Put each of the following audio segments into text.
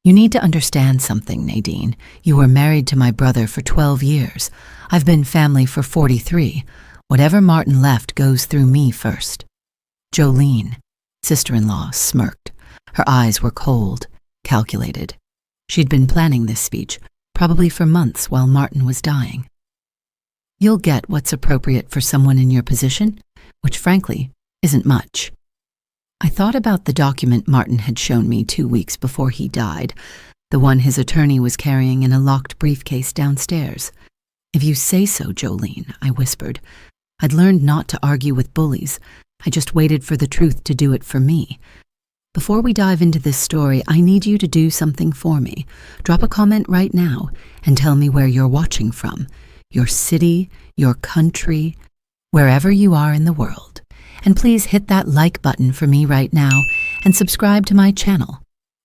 You need to understand something, Nadine. You were married to my brother for 12 years. I've been family for 43. Whatever Martin left goes through me first. Jolene, sister-in-law, smirked. Her eyes were cold, calculated. She'd been planning this speech, probably for months while Martin was dying. You'll get what's appropriate for someone in your position, which frankly isn't much. I thought about the document Martin had shown me 2 weeks before he died, the one his attorney was carrying in a locked briefcase downstairs. If you say so, Jolene, I whispered. I'd learned not to argue with bullies. I just waited for the truth to do it for me. Before we dive into this story, I need you to do something for me. Drop a comment right now and tell me where you're watching from, your city, your country, wherever you are in the world. And please hit that like button for me right now and subscribe to my channel.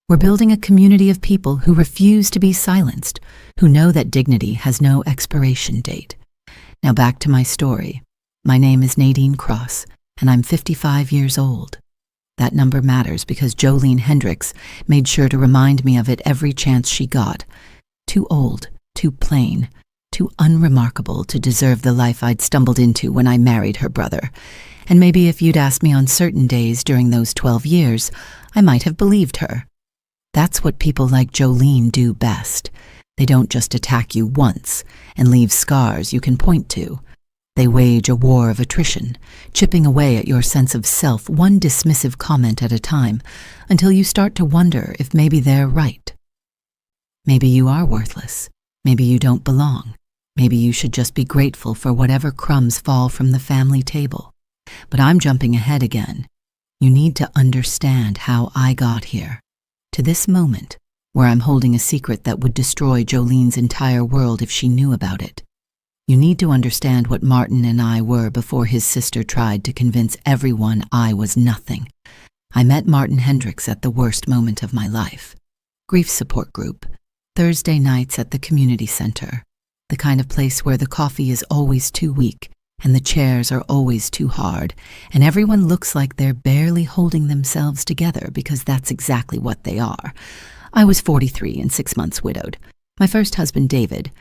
We're building a community of people who refuse to be silenced, who know that dignity has no expiration date. Now back to my story. My name is Nadine Cross, and I'm 55 years old. That number matters because Jolene Hendricks made sure to remind me of it every chance she got. Too old, too plain, too unremarkable to deserve the life I'd stumbled into when I married her brother. And maybe if you'd asked me on certain days during those 12 years, I might have believed her. That's what people like Jolene do best. They don't just attack you once and leave scars you can point to. They wage a war of attrition, chipping away at your sense of self one dismissive comment at a time, until you start to wonder if maybe they're right. Maybe you are worthless. Maybe you don't belong. Maybe you should just be grateful for whatever crumbs fall from the family table. But I'm jumping ahead again. You need to understand how I got here, to this moment, where I'm holding a secret that would destroy Jolene's entire world if she knew about it. You need to understand what Martin and I were before his sister tried to convince everyone I was nothing. I met Martin Hendricks at the worst moment of my life. Grief support group, Thursday nights at the community center, the kind of place where the coffee is always too weak and the chairs are always too hard, and everyone looks like they're barely holding themselves together because that's exactly what they are. I was 43 and 6 months widowed. My first husband, David,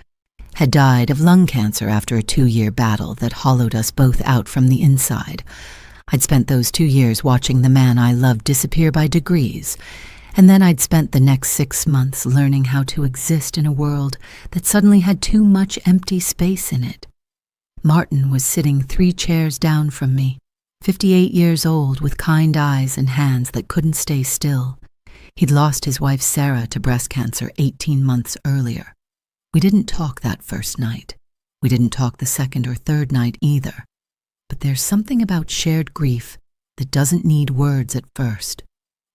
had died of lung cancer after a 2-year battle that hollowed us both out from the inside. I'd spent those 2 years watching the man I loved disappear by degrees, and then I'd spent the next 6 months learning how to exist in a world that suddenly had too much empty space in it. Martin was sitting 3 chairs down from me, 58 years old with kind eyes and hands that couldn't stay still. He'd lost his wife Sarah to breast cancer 18 months earlier. We didn't talk that first night. We didn't talk the second or third night either. But there's something about shared grief that doesn't need words at first.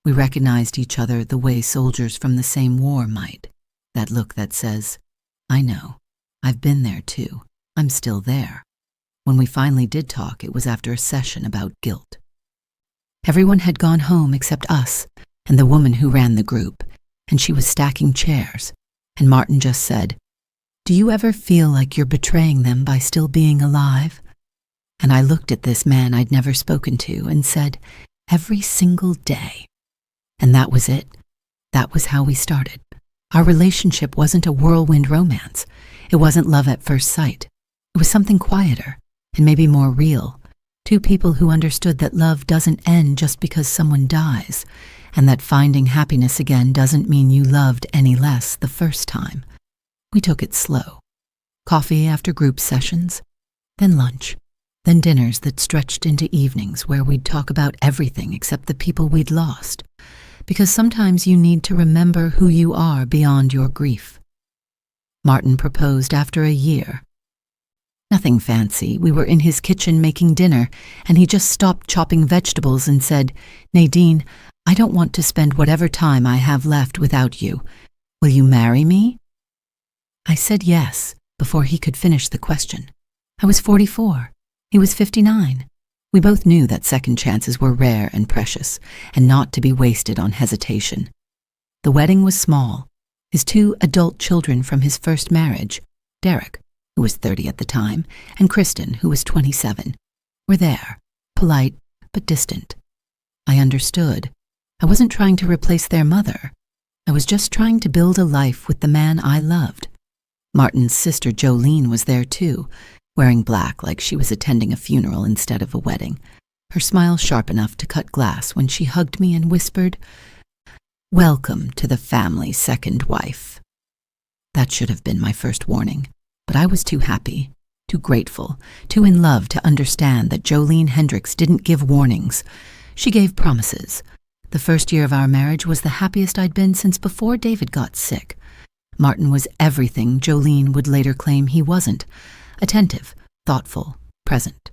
We recognized each other the way soldiers from the same war might. That look that says, I know, I've been there too. I'm still there. When we finally did talk, it was after a session about guilt. Everyone had gone home except us and the woman who ran the group, and she was stacking chairs, and Martin just said, Do you ever feel like you're betraying them by still being alive? And I looked at this man I'd never spoken to and said, Every single day. And that was it. That was how we started. Our relationship wasn't a whirlwind romance. It wasn't love at first sight. It was something quieter and maybe more real. 2 people who understood that love doesn't end just because someone dies, and that finding happiness again doesn't mean you loved any less the first time. We took it slow. Coffee after group sessions, then lunch, then dinners that stretched into evenings where we'd talk about everything except the people we'd lost, because sometimes you need to remember who you are beyond your grief. Martin proposed after a year. Nothing fancy. We were in his kitchen making dinner, and he just stopped chopping vegetables and said, Nadine, I don't want to spend whatever time I have left without you. Will you marry me? I said yes before he could finish the question. I was 44. He was 59. We both knew that second chances were rare and precious, and not to be wasted on hesitation. The wedding was small. His 2 adult children from his first marriage, Derek, who was 30 at the time, and Kristen, who was 27, were there, polite but distant. I understood. I wasn't trying to replace their mother. I was just trying to build a life with the man I loved. Martin's sister Jolene was there too, wearing black like she was attending a funeral instead of a wedding, her smile sharp enough to cut glass when she hugged me and whispered, "Welcome to the family's second wife." That should have been my first warning, but I was too happy, too grateful, too in love to understand that Jolene Hendricks didn't give warnings. She gave promises. The first year of our marriage was the happiest I'd been since before David got sick. Martin was everything Jolene would later claim he wasn't: attentive, thoughtful, present.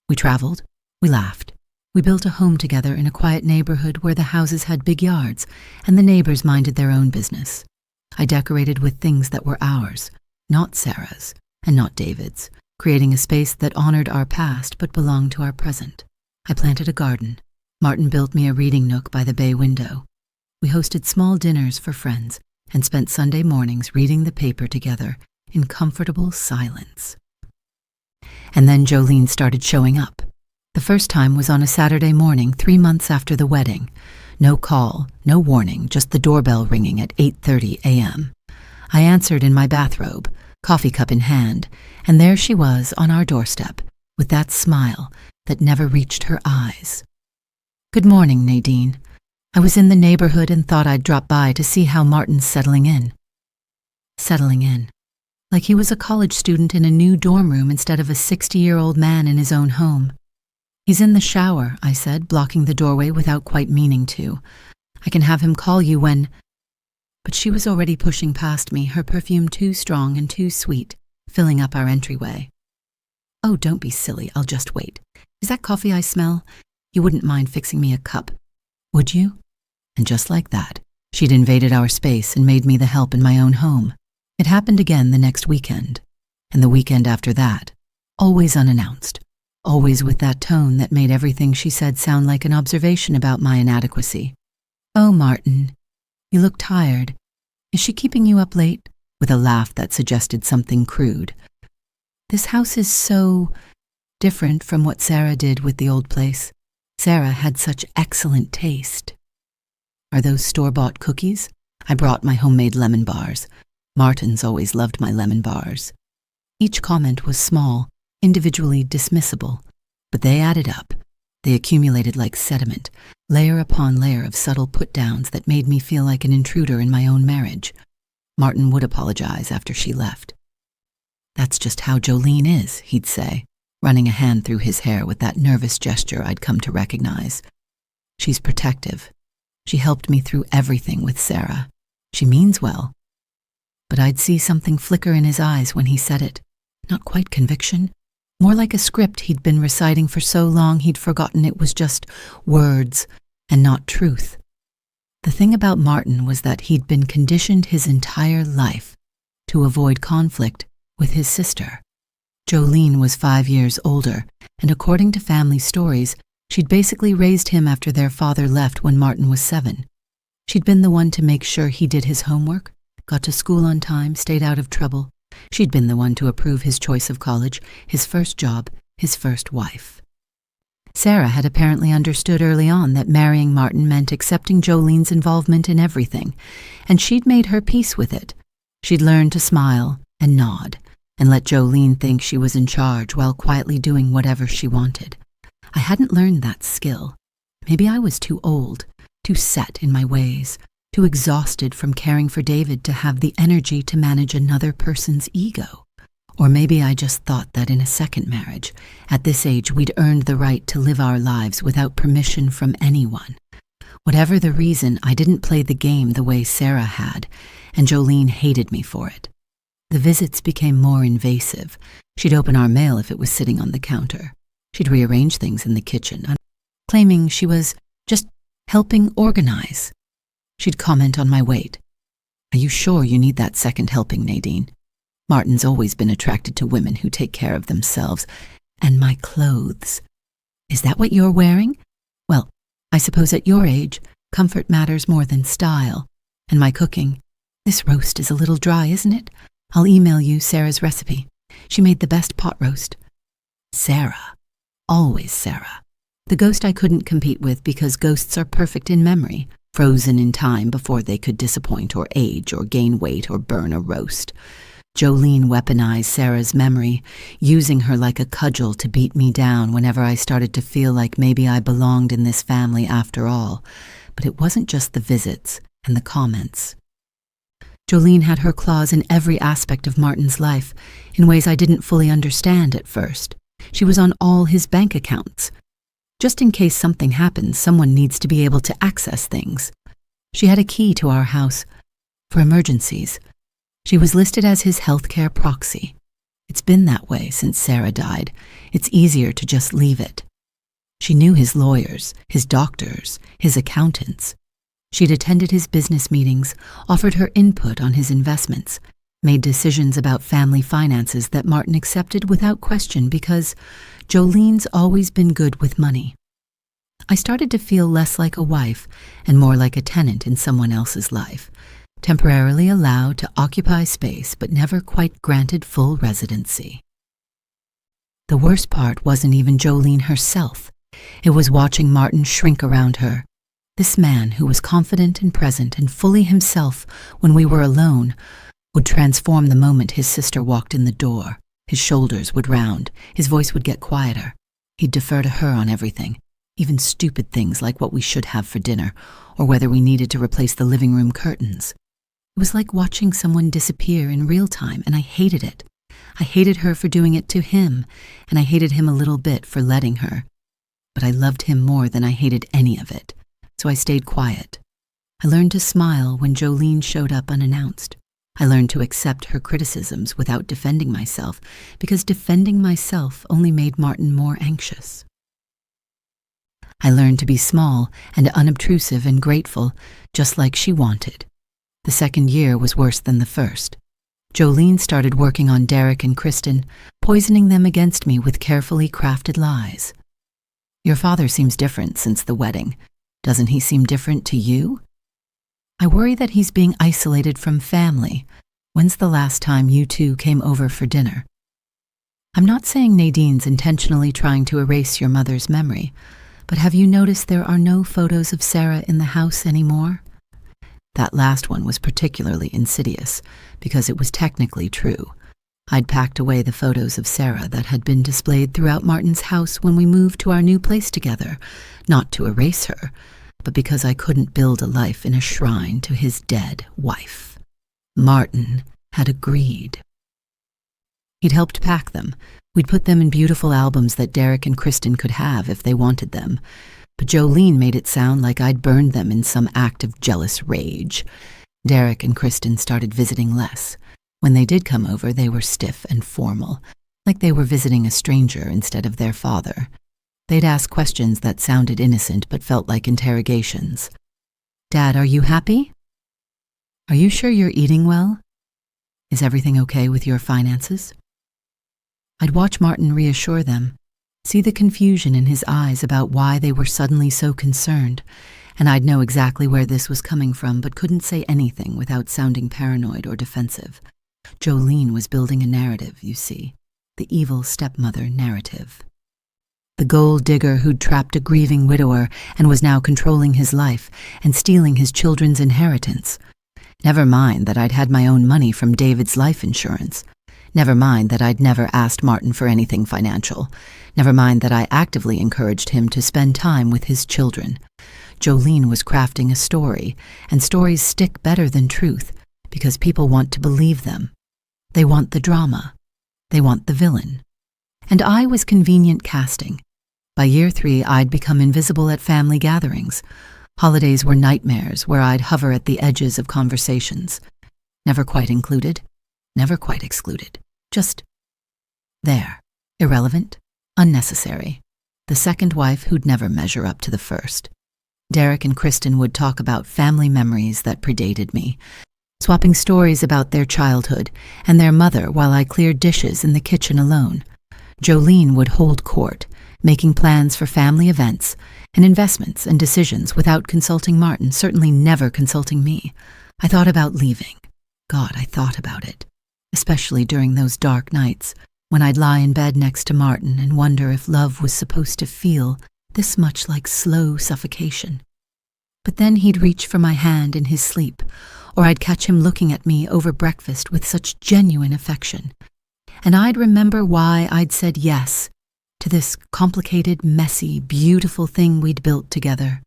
We traveled, we laughed. We built a home together in a quiet neighborhood where the houses had big yards and the neighbors minded their own business. I decorated with things that were ours, not Sarah's and not David's, creating a space that honored our past but belonged to our present. I planted a garden. Martin built me a reading nook by the bay window. We hosted small dinners for friends and spent Sunday mornings reading the paper together in comfortable silence. And then Jolene started showing up. The first time was on a Saturday morning 3 months after the wedding. No call, no warning, just the doorbell ringing at 8:30 a.m. I answered in my bathrobe, coffee cup in hand, and there she was on our doorstep, with that smile that never reached her eyes. "Good morning, Nadine. I was in the neighborhood and thought I'd drop by to see how Martin's settling in." Settling in. Like he was a college student in a new dorm room instead of a 60-year-old man in his own home. "He's in the shower," I said, blocking the doorway without quite meaning to. "I can have him call you when—" But she was already pushing past me, her perfume too strong and too sweet, filling up our entryway. "Oh, don't be silly, I'll just wait. Is that coffee I smell? You wouldn't mind fixing me a cup, would you?" And just like that, she'd invaded our space and made me the help in my own home. It happened again the next weekend, and the weekend after that, always unannounced, always with that tone that made everything she said sound like an observation about my inadequacy. "Oh, Martin, you look tired. Is she keeping you up late?" With a laugh that suggested something crude. "This house is so different from what Sarah did with the old place. Sarah had such excellent taste." "Are those store-bought cookies?" I brought my homemade lemon bars. Martin's always loved my lemon bars. Each comment was small, individually dismissible, but they added up. They accumulated like sediment, layer upon layer of subtle put-downs that made me feel like an intruder in my own marriage. Martin would apologize after she left. "That's just how Jolene is," he'd say, running a hand through his hair with that nervous gesture I'd come to recognize. "She's protective. She helped me through everything with Sarah. She means well." But I'd see something flicker in his eyes when he said it. Not quite conviction, more like a script he'd been reciting for so long he'd forgotten it was just words and not truth. The thing about Martin was that he'd been conditioned his entire life to avoid conflict with his sister. Jolene was 5 years older, and according to family stories, she'd basically raised him after their father left when Martin was 7. She'd been the one to make sure he did his homework, got to school on time, stayed out of trouble. She'd been the one to approve his choice of college, his first job, his first wife. Sarah had apparently understood early on that marrying Martin meant accepting Jolene's involvement in everything, and she'd made her peace with it. She'd learned to smile and nod, and let Jolene think she was in charge while quietly doing whatever she wanted. I hadn't learned that skill. Maybe I was too old, too set in my ways, too exhausted from caring for David to have the energy to manage another person's ego. Or maybe I just thought that in a second marriage, at this age, we'd earned the right to live our lives without permission from anyone. Whatever the reason, I didn't play the game the way Sarah had, and Jolene hated me for it. The visits became more invasive. She'd open our mail if it was sitting on the counter. She'd rearrange things in the kitchen, claiming she was just helping organize. She'd comment on my weight. "Are you sure you need that second helping, Nadine? Martin's always been attracted to women who take care of themselves. And my clothes. Is that what you're wearing? Well, I suppose at your age, comfort matters more than style. And my cooking. This roast is a little dry, isn't it? I'll email you Sarah's recipe. She made the best pot roast." Sarah. Always Sarah. The ghost I couldn't compete with because ghosts are perfect in memory, frozen in time before they could disappoint or age or gain weight or burn a roast. Jolene weaponized Sarah's memory, using her like a cudgel to beat me down whenever I started to feel like maybe I belonged in this family after all. But it wasn't just the visits and the comments. Jolene had her claws in every aspect of Martin's life, in ways I didn't fully understand at first. She was on all his bank accounts. Just in case something happens, someone needs to be able to access things. She had a key to our house for emergencies. She was listed as his healthcare proxy. It's been that way since Sarah died. It's easier to just leave it. She knew his lawyers, his doctors, his accountants. She'd attended his business meetings, offered her input on his investments, made decisions about family finances that Martin accepted without question because Jolene's always been good with money. I started to feel less like a wife and more like a tenant in someone else's life, temporarily allowed to occupy space but never quite granted full residency. The worst part wasn't even Jolene herself. It was watching Martin shrink around her. This man, who was confident and present and fully himself when we were alone, would transform the moment his sister walked in the door. His shoulders would round, his voice would get quieter. He'd defer to her on everything, even stupid things like what we should have for dinner, or whether we needed to replace the living room curtains. It was like watching someone disappear in real time, and I hated it. I hated her for doing it to him, and I hated him a little bit for letting her. But I loved him more than I hated any of it, so I stayed quiet. I learned to smile when Jolene showed up unannounced. I learned to accept her criticisms without defending myself, because defending myself only made Martin more anxious. I learned to be small and unobtrusive and grateful, just like she wanted. The second year was worse than the first. Jolene started working on Derek and Kristen, poisoning them against me with carefully crafted lies. Your father seems different since the wedding. Doesn't he seem different to you? I worry that he's being isolated from family. When's the last time you two came over for dinner? I'm not saying Nadine's intentionally trying to erase your mother's memory, but have you noticed there are no photos of Sarah in the house anymore? That last one was particularly insidious, because it was technically true. I'd packed away the photos of Sarah that had been displayed throughout Martin's house when we moved to our new place together, not to erase her, but because I couldn't build a life in a shrine to his dead wife. Martin had agreed. He'd helped pack them. We'd put them in beautiful albums that Derek and Kristen could have if they wanted them. But Jolene made it sound like I'd burned them in some act of jealous rage. Derek and Kristen started visiting less. When they did come over, they were stiff and formal, like they were visiting a stranger instead of their father. They'd ask questions that sounded innocent but felt like interrogations. Dad, are you happy? Are you sure you're eating well? Is everything okay with your finances? I'd watch Martin reassure them, see the confusion in his eyes about why they were suddenly so concerned, and I'd know exactly where this was coming from but couldn't say anything without sounding paranoid or defensive. Jolene was building a narrative, you see, the evil stepmother narrative. The gold digger who'd trapped a grieving widower and was now controlling his life and stealing his children's inheritance. Never mind that I'd had my own money from David's life insurance. Never mind that I'd never asked Martin for anything financial. Never mind that I actively encouraged him to spend time with his children. Jolene was crafting a story, and stories stick better than truth because people want to believe them. They want the drama. They want the villain. And I was convenient casting. By year 3, I'd become invisible at family gatherings. Holidays were nightmares where I'd hover at the edges of conversations. Never quite included, never quite excluded. Just there. Irrelevant, unnecessary. The second wife who'd never measure up to the first. Derek and Kristen would talk about family memories that predated me, swapping stories about their childhood and their mother while I cleared dishes in the kitchen alone. Jolene would hold court, making plans for family events and investments and decisions without consulting Martin, certainly never consulting me. I thought about leaving. God, I thought about it, especially during those dark nights when I'd lie in bed next to Martin and wonder if love was supposed to feel this much like slow suffocation. But then he'd reach for my hand in his sleep, or I'd catch him looking at me over breakfast with such genuine affection. And I'd remember why I'd said yes to this complicated, messy, beautiful thing we'd built together.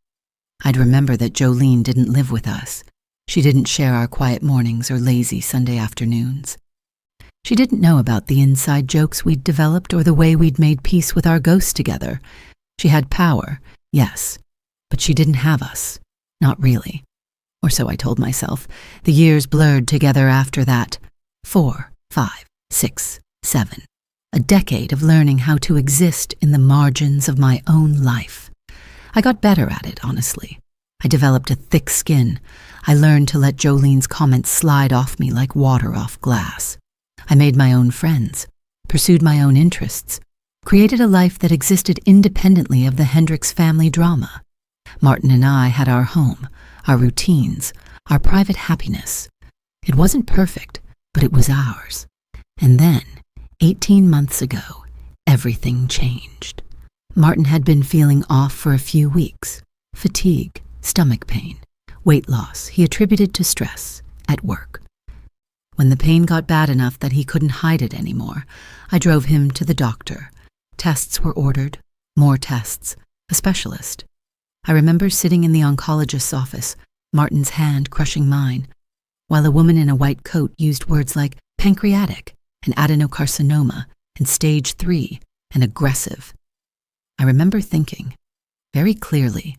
I'd remember that Jolene didn't live with us. She didn't share our quiet mornings or lazy Sunday afternoons. She didn't know about the inside jokes we'd developed or the way we'd made peace with our ghosts together. She had power, yes, but she didn't have us. Not really. Or so I told myself. The years blurred together after that. 4, 5, 6, 7. A decade of learning how to exist in the margins of my own life. I got better at it, honestly. I developed a thick skin. I learned to let Jolene's comments slide off me like water off glass. I made my own friends, pursued my own interests, created a life that existed independently of the Hendricks family drama. Martin and I had our home, our routines, our private happiness. It wasn't perfect, but it was ours. And then, 18 months ago, everything changed. Martin had been feeling off for a few weeks. Fatigue, stomach pain, weight loss he attributed to stress at work. When the pain got bad enough that he couldn't hide it anymore, I drove him to the doctor. Tests were ordered, more tests, a specialist. I remember sitting in the oncologist's office, Martin's hand crushing mine, while a woman in a white coat used words like pancreatic and adenocarcinoma and stage 3 and aggressive. I remember thinking, very clearly,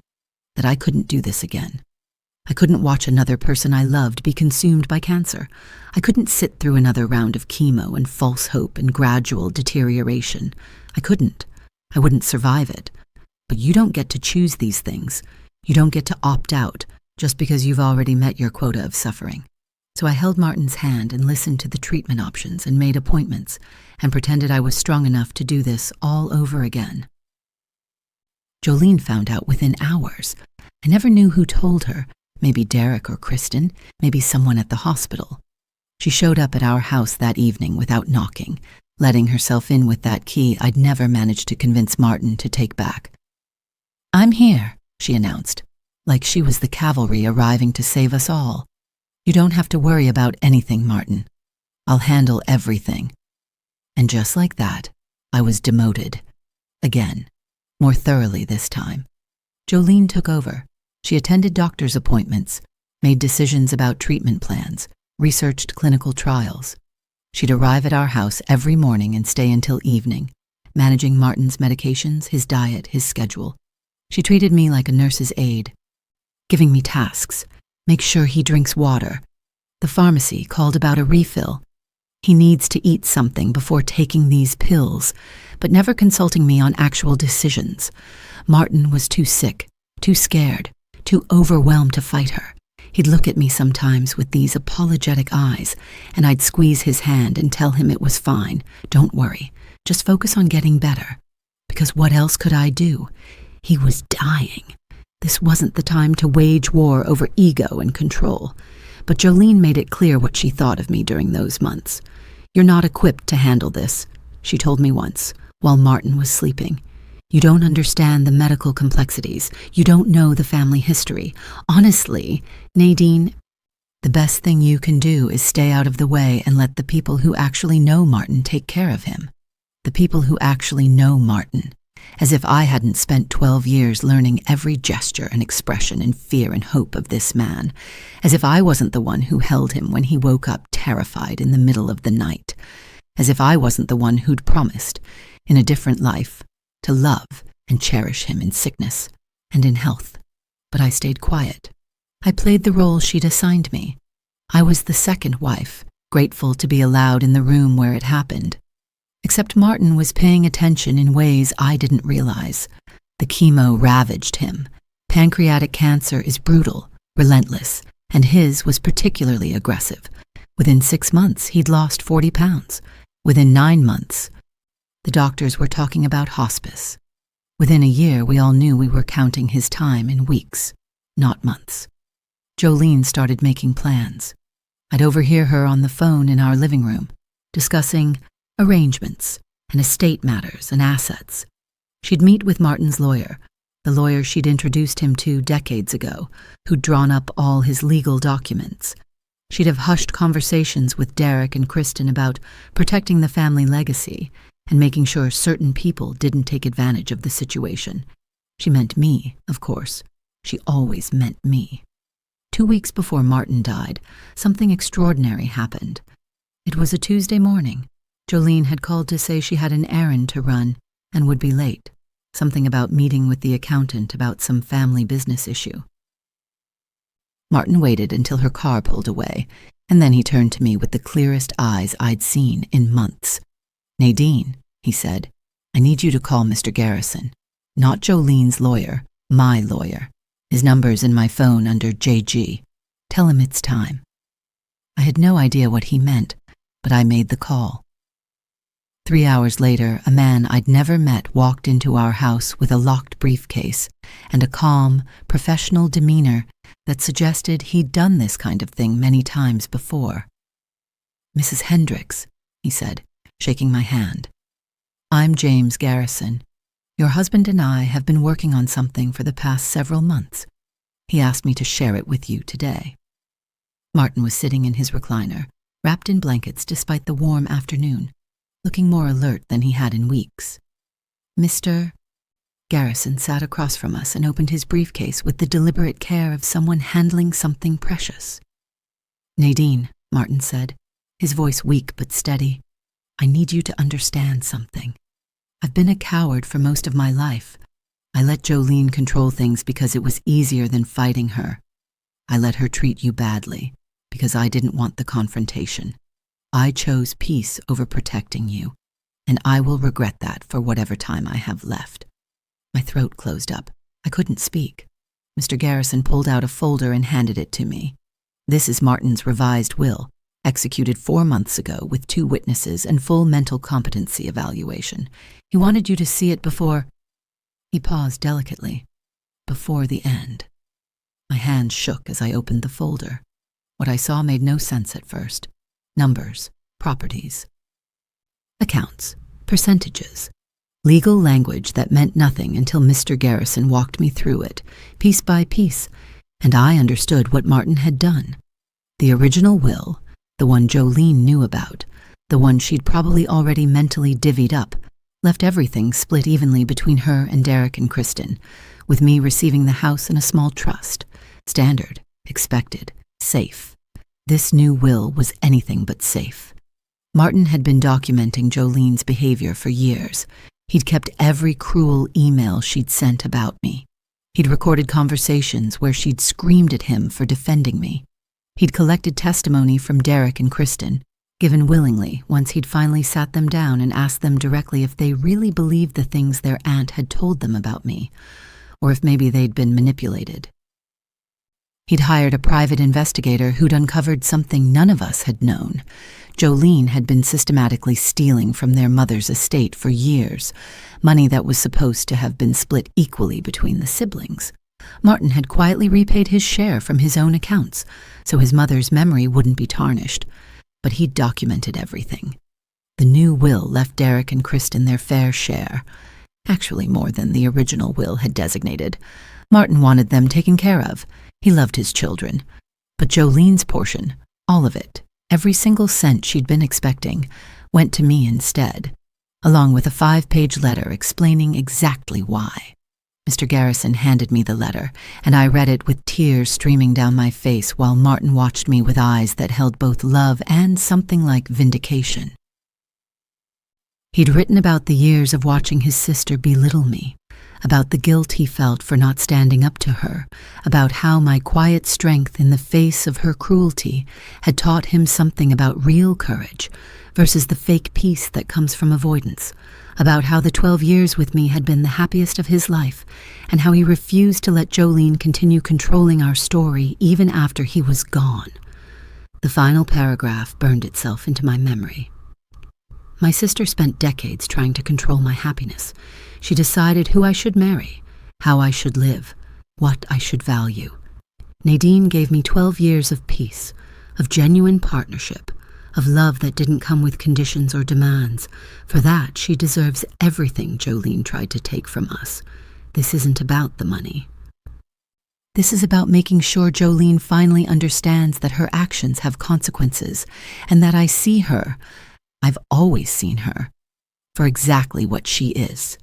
that I couldn't do this again. I couldn't watch another person I loved be consumed by cancer. I couldn't sit through another round of chemo and false hope and gradual deterioration. I couldn't. I wouldn't survive it. But you don't get to choose these things. You don't get to opt out just because you've already met your quota of suffering. So I held Martin's hand and listened to the treatment options and made appointments and pretended I was strong enough to do this all over again. Jolene found out within hours. I never knew who told her. Maybe Derek or Kristen, maybe someone at the hospital. She showed up at our house that evening without knocking, letting herself in with that key I'd never managed to convince Martin to take back. "I'm here," she announced, like she was the cavalry arriving to save us all. "You don't have to worry about anything, Martin. I'll handle everything." And just like that, I was demoted. Again, more thoroughly this time. Jolene took over. She attended doctor's appointments, made decisions about treatment plans, researched clinical trials. She'd arrive at our house every morning and stay until evening, managing Martin's medications, his diet, his schedule. She treated me like a nurse's aide, giving me tasks. Make sure he drinks water. The pharmacy called about a refill. He needs to eat something before taking these pills, but never consulting me on actual decisions. Martin was too sick, too scared, too overwhelmed to fight her. He'd look at me sometimes with these apologetic eyes, and I'd squeeze his hand and tell him it was fine. Don't worry, just focus on getting better. Because what else could I do? He was dying. This wasn't the time to wage war over ego and control. But Jolene made it clear what she thought of me during those months. "You're not equipped to handle this," she told me once, while Martin was sleeping. "You don't understand the medical complexities. You don't know the family history. Honestly, Nadine, the best thing you can do is stay out of the way and let the people who actually know Martin take care of him. The people who actually know Martin. As if I hadn't spent 12 years learning every gesture and expression and fear and hope of this man. As if I wasn't the one who held him when he woke up terrified in the middle of the night. As if I wasn't the one who'd promised, in a different life, to love and cherish him in sickness and in health. But I stayed quiet. I played the role she'd assigned me. I was the second wife, grateful to be allowed in the room where it happened. Except Martin was paying attention in ways I didn't realize. The chemo ravaged him. Pancreatic cancer is brutal, relentless, and his was particularly aggressive. Within 6 months, he'd lost 40 pounds. Within 9 months, the doctors were talking about hospice. Within a year, we all knew we were counting his time in weeks, not months. Jolene started making plans. I'd overhear her on the phone in our living room, discussing arrangements and estate matters and assets. She'd meet with Martin's lawyer, the lawyer she'd introduced him to decades ago, who'd drawn up all his legal documents. She'd have hushed conversations with Derek and Kristen about protecting the family legacy and making sure certain people didn't take advantage of the situation. She meant me, of course. She always meant me. 2 weeks before Martin died, something extraordinary happened. It was a Tuesday morning. Jolene had called to say she had an errand to run and would be late. Something about meeting with the accountant about some family business issue. Martin waited until her car pulled away, and then he turned to me with the clearest eyes I'd seen in months. "Nadine," he said, "I need you to call Mr. Garrison. Not Jolene's lawyer, my lawyer. His number's in my phone under JG. Tell him it's time." I had no idea what he meant, but I made the call. 3 hours later, a man I'd never met walked into our house with a locked briefcase and a calm, professional demeanor that suggested he'd done this kind of thing many times before. "Mrs. Hendricks," he said, shaking my hand. "I'm James Garrison. Your husband and I have been working on something for the past several months. He asked me to share it with you today." Martin was sitting in his recliner, wrapped in blankets despite the warm afternoon, looking more alert than he had in weeks. Mr. Garrison sat across from us and opened his briefcase with the deliberate care of someone handling something precious. "Nadine," Martin said, his voice weak but steady, "I need you to understand something. I've been a coward for most of my life. I let Jolene control things because it was easier than fighting her. I let her treat you badly because I didn't want the confrontation. I chose peace over protecting you, and I will regret that for whatever time I have left." My throat closed up. I couldn't speak. Mr. Garrison pulled out a folder and handed it to me. "This is Martin's revised will, executed 4 months ago with 2 witnesses and full mental competency evaluation. He wanted you to see it before—" He paused delicately. "Before the end." My hands shook as I opened the folder. What I saw made no sense at first. Numbers, properties, accounts, percentages. Legal language that meant nothing until Mr. Garrison walked me through it, piece by piece, and I understood what Martin had done. The original will, the one Jolene knew about, the one she'd probably already mentally divvied up, left everything split evenly between her and Derek and Kristen, with me receiving the house in a small trust. Standard, expected, safe. This new will was anything but safe. Martin had been documenting Jolene's behavior for years. He'd kept every cruel email she'd sent about me. He'd recorded conversations where she'd screamed at him for defending me. He'd collected testimony from Derek and Kristen, given willingly once he'd finally sat them down and asked them directly if they really believed the things their aunt had told them about me, or if maybe they'd been manipulated. He'd hired a private investigator who'd uncovered something none of us had known. Jolene had been systematically stealing from their mother's estate for years, money that was supposed to have been split equally between the siblings. Martin had quietly repaid his share from his own accounts, so his mother's memory wouldn't be tarnished. But he'd documented everything. The new will left Derek and Kristen their fair share, actually more than the original will had designated. Martin wanted them taken care of. He loved his children. But Jolene's portion, all of it, every single cent she'd been expecting, went to me instead, along with a 5-page letter explaining exactly why. Mr. Garrison handed me the letter, and I read it with tears streaming down my face while Martin watched me with eyes that held both love and something like vindication. He'd written about the years of watching his sister belittle me, about the guilt he felt for not standing up to her, about how my quiet strength in the face of her cruelty had taught him something about real courage versus the fake peace that comes from avoidance, about how the 12 years with me had been the happiest of his life, and how he refused to let Jolene continue controlling our story even after he was gone. The final paragraph burned itself into my memory. My sister spent decades trying to control my happiness. She decided who I should marry, how I should live, what I should value. Nadine gave me 12 years of peace, of genuine partnership, of love that didn't come with conditions or demands. For that, she deserves everything Jolene tried to take from us. This isn't about the money. This is about making sure Jolene finally understands that her actions have consequences and that I see her, I've always seen her, for exactly what she is.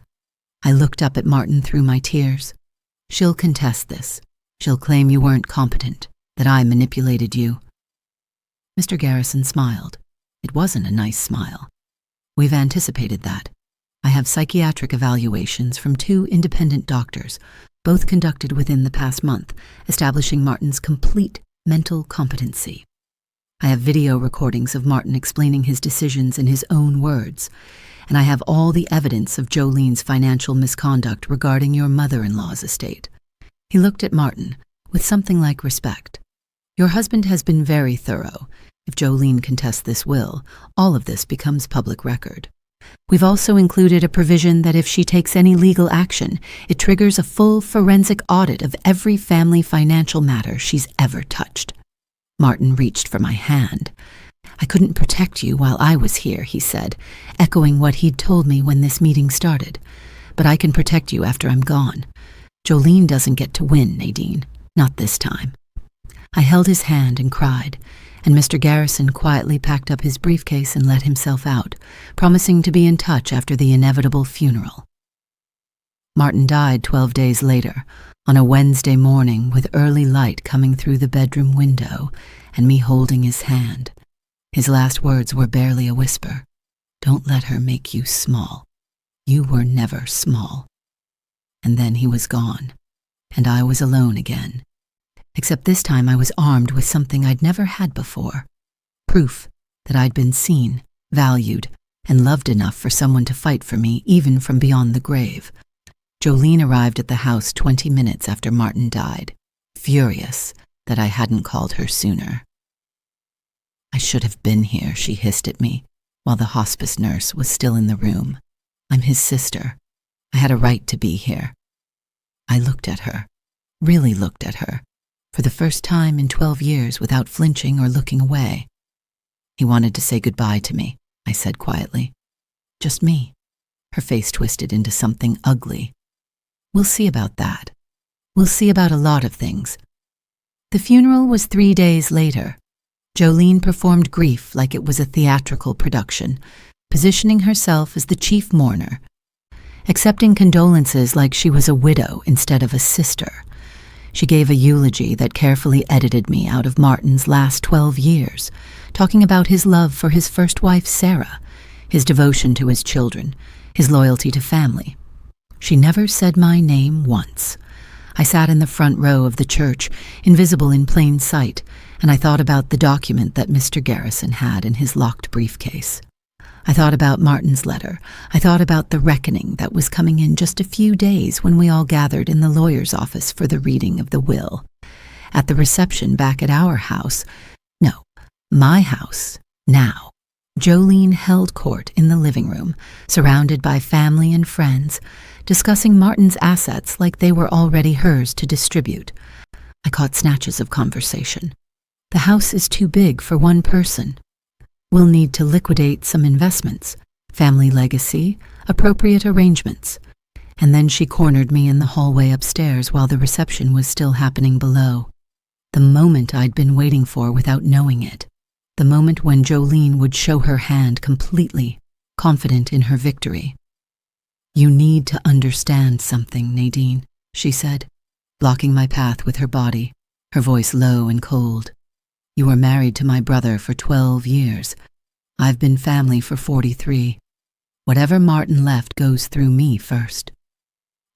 I looked up at Martin through my tears. She'll contest this. She'll claim you weren't competent, that I manipulated you. Mr. Garrison smiled. It wasn't a nice smile. We've anticipated that. I have psychiatric evaluations from 2 independent doctors, both conducted within the past month, establishing Martin's complete mental competency. I have video recordings of Martin explaining his decisions in his own words, and I have all the evidence of Jolene's financial misconduct regarding your mother-in-law's estate. He looked at Martin with something like respect. Your husband has been very thorough. If Jolene contests this will, all of this becomes public record. We've also included a provision that if she takes any legal action, it triggers a full forensic audit of every family financial matter she's ever touched. Martin reached for my hand. I couldn't protect you while I was here, he said, echoing what he'd told me when this meeting started. But I can protect you after I'm gone. Jolene doesn't get to win, Nadine. Not this time. I held his hand and cried, and Mr. Garrison quietly packed up his briefcase and let himself out, promising to be in touch after the inevitable funeral. Martin died 12 days later, on a Wednesday morning with early light coming through the bedroom window and me holding his hand. His last words were barely a whisper. Don't let her make you small. You were never small. And then he was gone, and I was alone again. Except this time I was armed with something I'd never had before. Proof that I'd been seen, valued, and loved enough for someone to fight for me even from beyond the grave. Jolene arrived at the house 20 minutes after Martin died, furious that I hadn't called her sooner. I should have been here, she hissed at me, while the hospice nurse was still in the room. I'm his sister. I had a right to be here. I looked at her, really looked at her, for the first time in 12 years without flinching or looking away. He wanted to say goodbye to me, I said quietly. Just me. Her face twisted into something ugly. We'll see about that. We'll see about a lot of things. The funeral was 3 days later. Jolene performed grief like it was a theatrical production, positioning herself as the chief mourner, accepting condolences like she was a widow instead of a sister. She gave a eulogy that carefully edited me out of Martin's last 12 years, talking about his love for his first wife, Sarah, his devotion to his children, his loyalty to family. She never said my name once. I sat in the front row of the church, invisible in plain sight, and I thought about the document that Mr. Garrison had in his locked briefcase. I thought about Martin's letter. I thought about the reckoning that was coming in just a few days when we all gathered in the lawyer's office for the reading of the will. At the reception back at our house, no, my house, now, Jolene held court in the living room, surrounded by family and friends, discussing Martin's assets like they were already hers to distribute. I caught snatches of conversation. The house is too big for one person. We'll need to liquidate some investments, family legacy, appropriate arrangements. And then she cornered me in the hallway upstairs while the reception was still happening below. The moment I'd been waiting for without knowing it. The moment when Jolene would show her hand completely, confident in her victory. You need to understand something, Nadine, she said, blocking my path with her body, her voice low and cold. You were married to my brother for 12 years. I've been family for 43. Whatever Martin left goes through me first.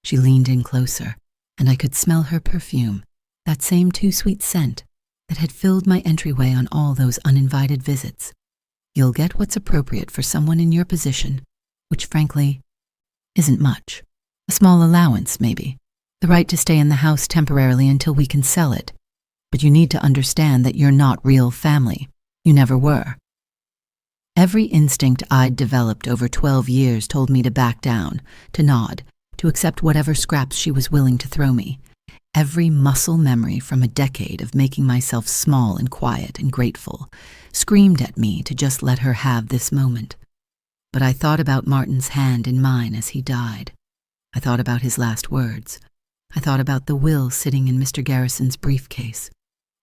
She leaned in closer, and I could smell her perfume, that same too-sweet scent that had filled my entryway on all those uninvited visits. You'll get what's appropriate for someone in your position, which frankly isn't much. A small allowance, maybe. The right to stay in the house temporarily until we can sell it. But you need to understand that you're not real family. You never were. Every instinct I'd developed over 12 years told me to back down, to nod, to accept whatever scraps she was willing to throw me. Every muscle memory from a decade of making myself small and quiet and grateful screamed at me to just let her have this moment. But I thought about Martin's hand in mine as he died. I thought about his last words. I thought about the will sitting in Mr. Garrison's briefcase.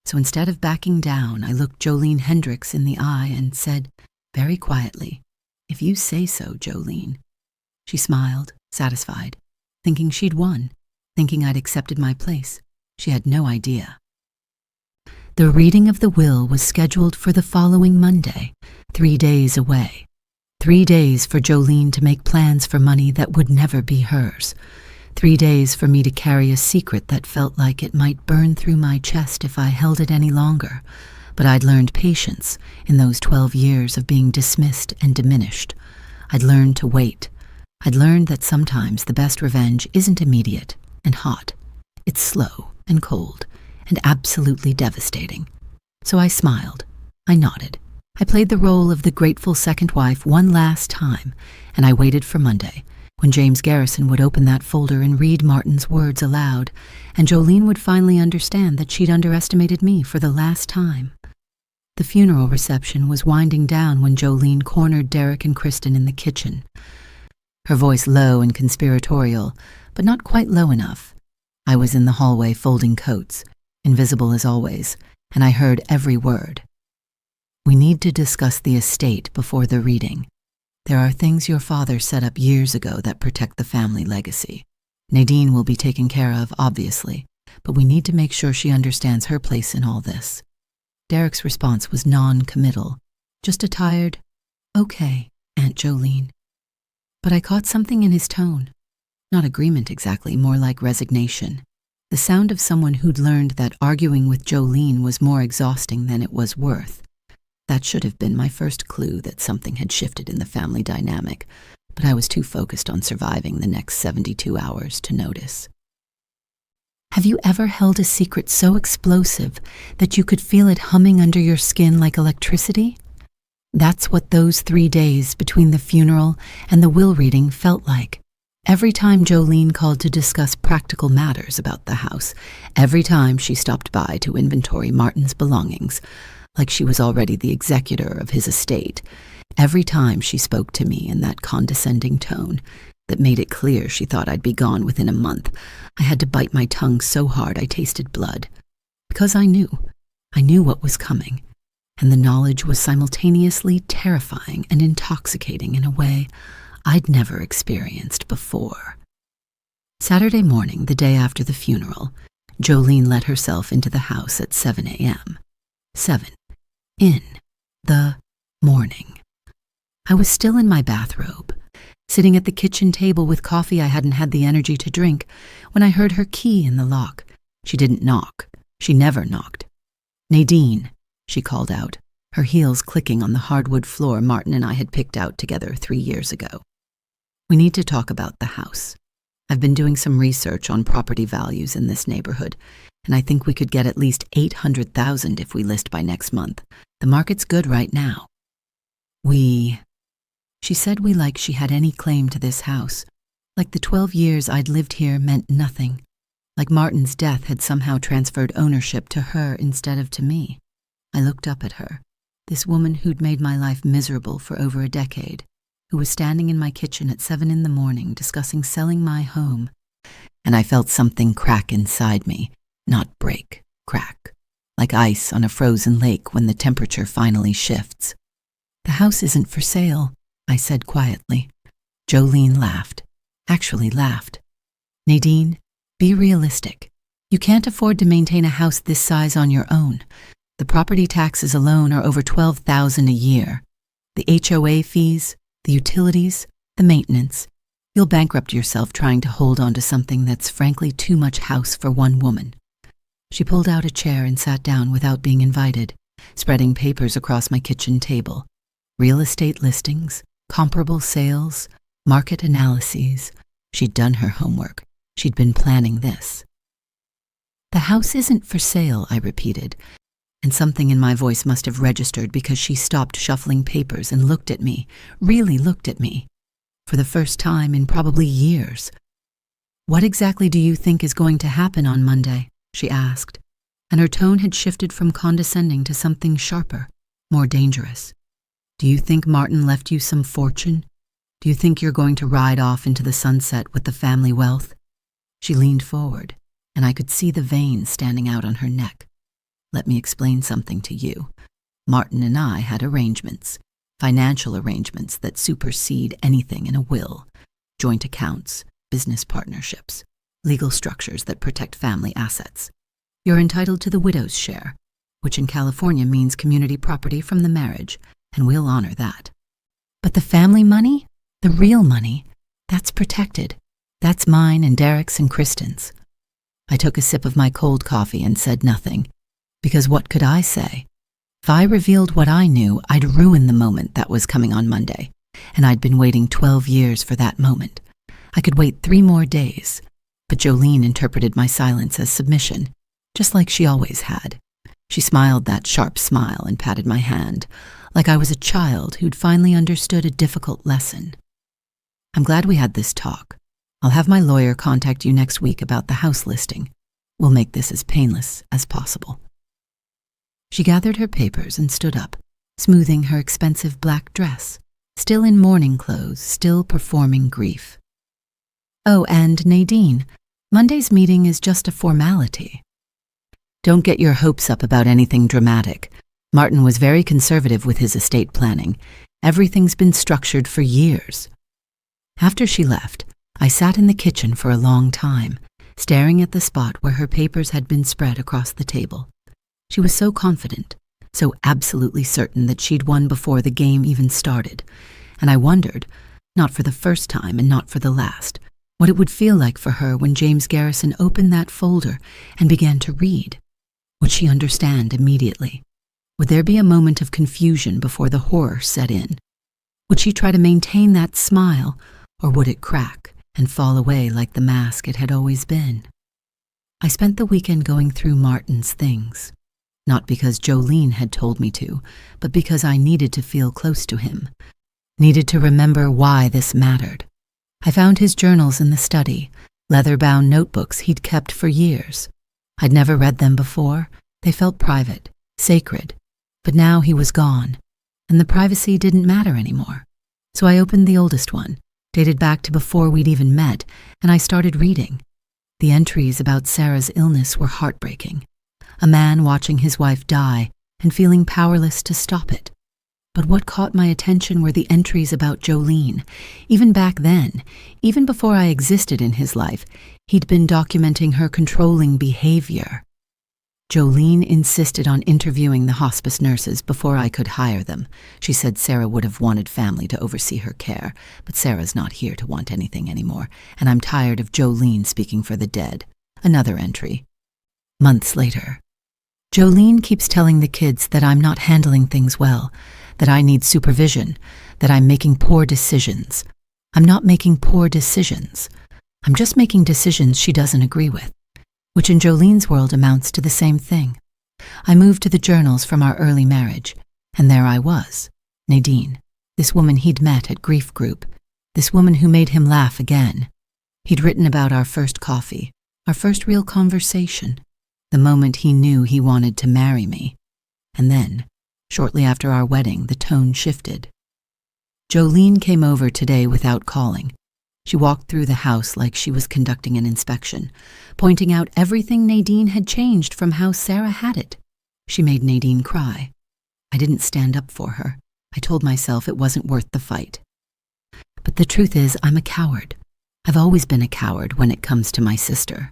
So instead of backing down, I looked Jolene Hendricks in the eye and said, very quietly, "If you say so, Jolene." She smiled, satisfied, thinking she'd won, thinking I'd accepted my place. She had no idea. The reading of the will was scheduled for the following Monday, 3 days away. 3 days for Jolene to make plans for money that would never be hers. 3 days for me to carry a secret that felt like it might burn through my chest if I held it any longer. But I'd learned patience in those 12 years of being dismissed and diminished. I'd learned to wait. I'd learned that sometimes the best revenge isn't immediate and hot. It's slow and cold and absolutely devastating. So I smiled. I nodded. I played the role of the grateful second wife one last time, and I waited for Monday, when James Garrison would open that folder and read Martin's words aloud, and Jolene would finally understand that she'd underestimated me for the last time. The funeral reception was winding down when Jolene cornered Derek and Kristen in the kitchen. Her voice low and conspiratorial, but not quite low enough. I was in the hallway folding coats, invisible as always, and I heard every word. "We need to discuss the estate before the reading. There are things your father set up years ago that protect the family legacy. Nadine will be taken care of, obviously, but we need to make sure she understands her place in all this." Derek's response was non-committal, just a tired, "Okay, Aunt Jolene." But I caught something in his tone. Not agreement exactly, more like resignation. The sound of someone who'd learned that arguing with Jolene was more exhausting than it was worth. That should have been my first clue that something had shifted in the family dynamic, but I was too focused on surviving the next 72 hours to notice. Have you ever held a secret so explosive that you could feel it humming under your skin like electricity? That's what those 3 days between the funeral and the will reading felt like. Every time Jolene called to discuss practical matters about the house, every time she stopped by to inventory Martin's belongings, like she was already the executor of his estate, every time she spoke to me in that condescending tone that made it clear she thought I'd be gone within a month, I had to bite my tongue so hard I tasted blood. Because I knew what was coming, and the knowledge was simultaneously terrifying and intoxicating in a way I'd never experienced before. Saturday morning, the day after the funeral, Jolene let herself into the house at 7 a.m. 7. In the morning. I was still in my bathrobe, sitting at the kitchen table with coffee I hadn't had the energy to drink, when I heard her key in the lock. She didn't knock. She never knocked. "Nadine," she called out, her heels clicking on the hardwood floor Martin and I had picked out together 3 years ago. "We need to talk about the house. I've been doing some research on property values in this neighborhood, and I think we could get at least $800,000 if we list by next month. The market's good right now." She said we like she had any claim to this house, like the 12 years I'd lived here meant nothing, like Martin's death had somehow transferred ownership to her instead of to me. I looked up at her, this woman who'd made my life miserable for over a decade, who was standing in my kitchen at 7 in the morning discussing selling my home, and I felt something crack inside me, not break, crack, like ice on a frozen lake when the temperature finally shifts. "The house isn't for sale," I said quietly. Jolene laughed, actually laughed. "Nadine, be realistic. You can't afford to maintain a house this size on your own. The property taxes alone are over $12,000 a year. The HOA fees, the utilities, the maintenance. You'll bankrupt yourself trying to hold on to something that's frankly too much house for one woman." She pulled out a chair and sat down without being invited, spreading papers across my kitchen table. Real estate listings, comparable sales, market analyses. She'd done her homework. She'd been planning this. "The house isn't for sale," I repeated, and something in my voice must have registered because she stopped shuffling papers and looked at me, really looked at me, for the first time in probably years. "What exactly do you think is going to happen on Monday?" she asked, and her tone had shifted from condescending to something sharper, more dangerous. "Do you think Martin left you some fortune? Do you think you're going to ride off into the sunset with the family wealth? She leaned forward, and I could see the veins standing out on her neck. Let me explain something to you. Martin and I had arrangements, financial arrangements that supersede anything in a will, joint accounts, business partnerships, legal structures that protect family assets. You're entitled to the widow's share, which in California means community property from the marriage, and we'll honor that. But the family money, the real money, that's protected. That's mine and Derek's and Kristen's. I took a sip of my cold coffee and said nothing, because what could I say? If I revealed what I knew, I'd ruin the moment that was coming on Monday, and I'd been waiting 12 years for that moment. I could wait 3 more days, but Jolene interpreted my silence as submission, just like she always had. She smiled that sharp smile and patted my hand, like I was a child who'd finally understood a difficult lesson. I'm glad we had this talk. I'll have my lawyer contact you next week about the house listing. We'll make this as painless as possible. She gathered her papers and stood up, smoothing her expensive black dress, still in mourning clothes, still performing grief. Oh, and Nadine, Monday's meeting is just a formality. Don't get your hopes up about anything dramatic. Martin was very conservative with his estate planning. Everything's been structured for years. After she left, I sat in the kitchen for a long time, staring at the spot where her papers had been spread across the table. She was so confident, so absolutely certain that she'd won before the game even started, and I wondered, not for the first time and not for the last, what it would feel like for her when James Garrison opened that folder and began to read. Would she understand immediately? Would there be a moment of confusion before the horror set in? Would she try to maintain that smile, or would it crack and fall away like the mask it had always been? I spent the weekend going through Martin's things, not because Jolene had told me to, but because I needed to feel close to him, needed to remember why this mattered. I found his journals in the study, leather-bound notebooks he'd kept for years. I'd never read them before. They felt private, sacred, but now he was gone, and the privacy didn't matter anymore. So I opened the oldest one, dated back to before we'd even met, and I started reading. The entries about Sarah's illness were heartbreaking. A man watching his wife die and feeling powerless to stop it. But what caught my attention were the entries about Jolene. Even back then, even before I existed in his life, he'd been documenting her controlling behavior. Jolene insisted on interviewing the hospice nurses before I could hire them. She said Sarah would have wanted family to oversee her care, but Sarah's not here to want anything anymore, and I'm tired of Jolene speaking for the dead. Another entry. Months later. Jolene keeps telling the kids that I'm not handling things well, that I need supervision, that I'm making poor decisions. I'm not making poor decisions. I'm just making decisions she doesn't agree with, which in Jolene's world amounts to the same thing. I moved to the journals from our early marriage, and there I was, Nadine, this woman he'd met at grief group, this woman who made him laugh again. He'd written about our first coffee, our first real conversation, the moment he knew he wanted to marry me. And then, shortly after our wedding, the tone shifted. Jolene came over today without calling. She walked through the house like she was conducting an inspection, pointing out everything Nadine had changed from how Sarah had it. She made Nadine cry. I didn't stand up for her. I told myself it wasn't worth the fight. But the truth is, I'm a coward. I've always been a coward when it comes to my sister.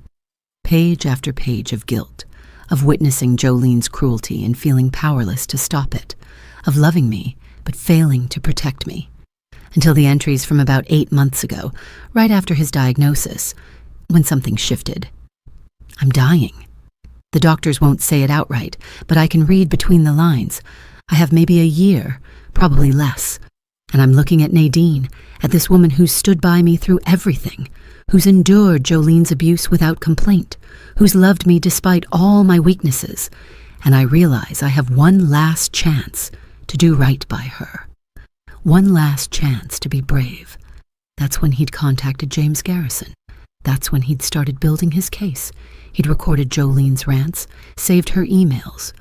Page after page of guilt, of witnessing Jolene's cruelty and feeling powerless to stop it, of loving me but failing to protect me. Until the entries from about 8 months ago, right after his diagnosis, when something shifted. I'm dying. The doctors won't say it outright, but I can read between the lines. I have maybe a year, probably less. And I'm looking at Nadine, at this woman who's stood by me through everything, who's endured Jolene's abuse without complaint, who's loved me despite all my weaknesses. And I realize I have one last chance to do right by her. One last chance to be brave. That's when he'd contacted James Garrison. That's when he'd started building his case. He'd recorded Jolene's rants, saved her emails,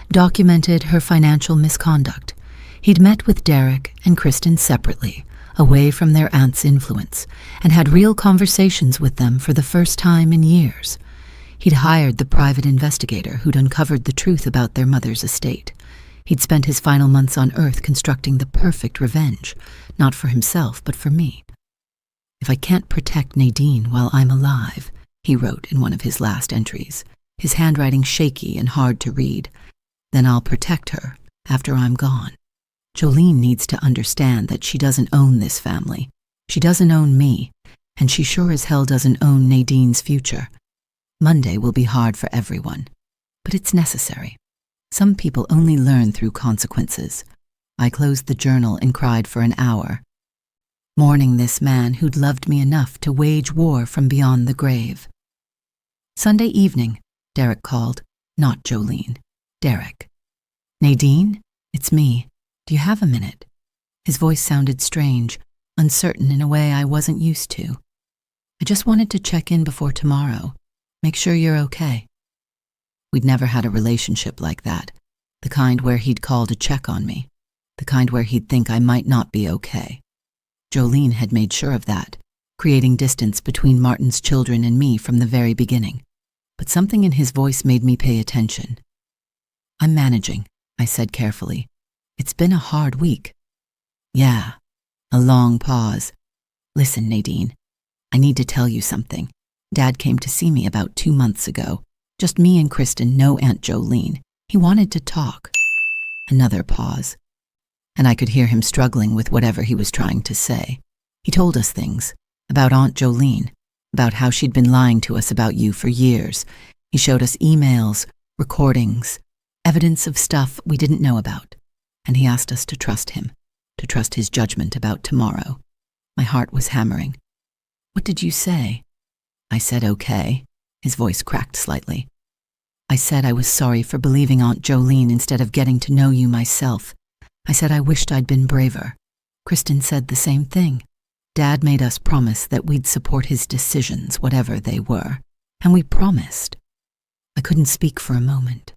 documented her financial misconduct. He'd met with Derek and Kristen separately, away from their aunt's influence, and had real conversations with them for the first time in years. He'd hired the private investigator who'd uncovered the truth about their mother's estate. He'd spent his final months on Earth constructing the perfect revenge, not for himself, but for me. "If I can't protect Nadine while I'm alive," he wrote in one of his last entries, his handwriting shaky and hard to read, "then I'll protect her after I'm gone. Jolene needs to understand that she doesn't own this family. She doesn't own me, and she sure as hell doesn't own Nadine's future. Monday will be hard for everyone, but it's necessary. Some people only learn through consequences." I closed the journal and cried for an hour, mourning this man who'd loved me enough to wage war from beyond the grave. Sunday evening, Derek called. Not Jolene. Derek. "Nadine, it's me. Do you have a minute?" His voice sounded strange, uncertain in a way I wasn't used to. "I just wanted to check in before tomorrow. Make sure you're okay." We'd never had a relationship like that, the kind where he'd call to check on me, the kind where he'd think I might not be okay. Jolene had made sure of that, creating distance between Martin's children and me from the very beginning. But something in his voice made me pay attention. "I'm managing," I said carefully. "It's been a hard week." "Yeah." A long pause. "Listen, Nadine, I need to tell you something. Dad came to see me about 2 months ago. Just me and Kristen, no Aunt Jolene. He wanted to talk." Another pause, and I could hear him struggling with whatever he was trying to say. "He told us things about Aunt Jolene, about how she'd been lying to us about you for years. He showed us emails, recordings, evidence of stuff we didn't know about, and he asked us to trust him, to trust his judgment about tomorrow." My heart was hammering. "What did you say?" I said okay. His voice cracked slightly. "I said I was sorry for believing Aunt Jolene instead of getting to know you myself. I said I wished I'd been braver. Kristen said the same thing. Dad made us promise that we'd support his decisions, whatever they were, and we promised." I couldn't speak for a moment.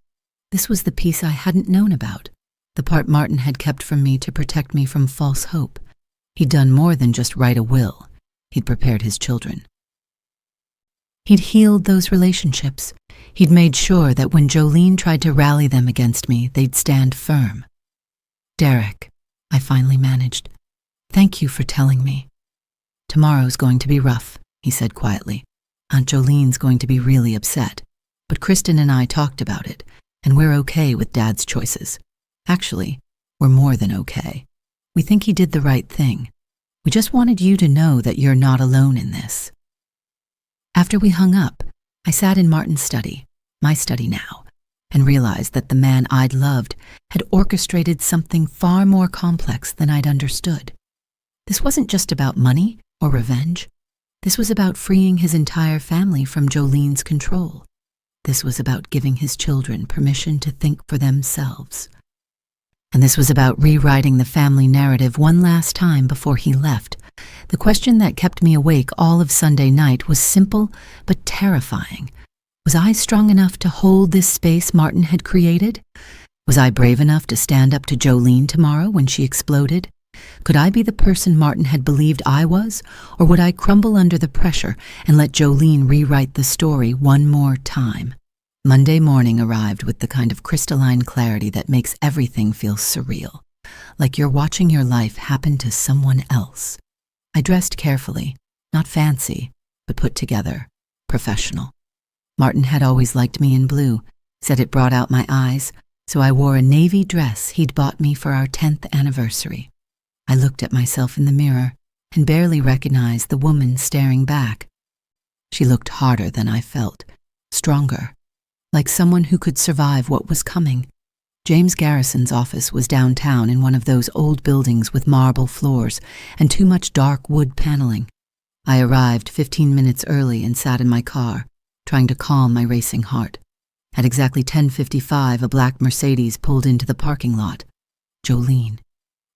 This was the piece I hadn't known about, the part Martin had kept from me to protect me from false hope. He'd done more than just write a will. He'd prepared his children. He'd healed those relationships. He'd made sure that when Jolene tried to rally them against me, they'd stand firm. "Derek," I finally managed, "thank you for telling me. Tomorrow's going to be rough," he said quietly. "Aunt Jolene's going to be really upset. But Kristen and I talked about it, and we're okay with Dad's choices. Actually, we're more than okay. We think he did the right thing. We just wanted you to know that you're not alone in this." After we hung up, I sat in Martin's study, my study now, and realized that the man I'd loved had orchestrated something far more complex than I'd understood. This wasn't just about money or revenge. This was about freeing his entire family from Jolene's control. This was about giving his children permission to think for themselves. And this was about rewriting the family narrative one last time before he left. The question that kept me awake all of Sunday night was simple but terrifying. Was I strong enough to hold this space Martin had created? Was I brave enough to stand up to Jolene tomorrow when she exploded? Could I be the person Martin had believed I was, or would I crumble under the pressure and let Jolene rewrite the story one more time? Monday morning arrived with the kind of crystalline clarity that makes everything feel surreal, like you're watching your life happen to someone else. I dressed carefully, not fancy, but put together, professional. Martin had always liked me in blue, said it brought out my eyes, so I wore a navy dress he'd bought me for our 10th anniversary. I looked at myself in the mirror and barely recognized the woman staring back. She looked harder than I felt, stronger, like someone who could survive what was coming. James Garrison's office was downtown in one of those old buildings with marble floors and too much dark wood paneling. I arrived 15 minutes early and sat in my car, trying to calm my racing heart. At exactly 10:55, a black Mercedes pulled into the parking lot. Jolene.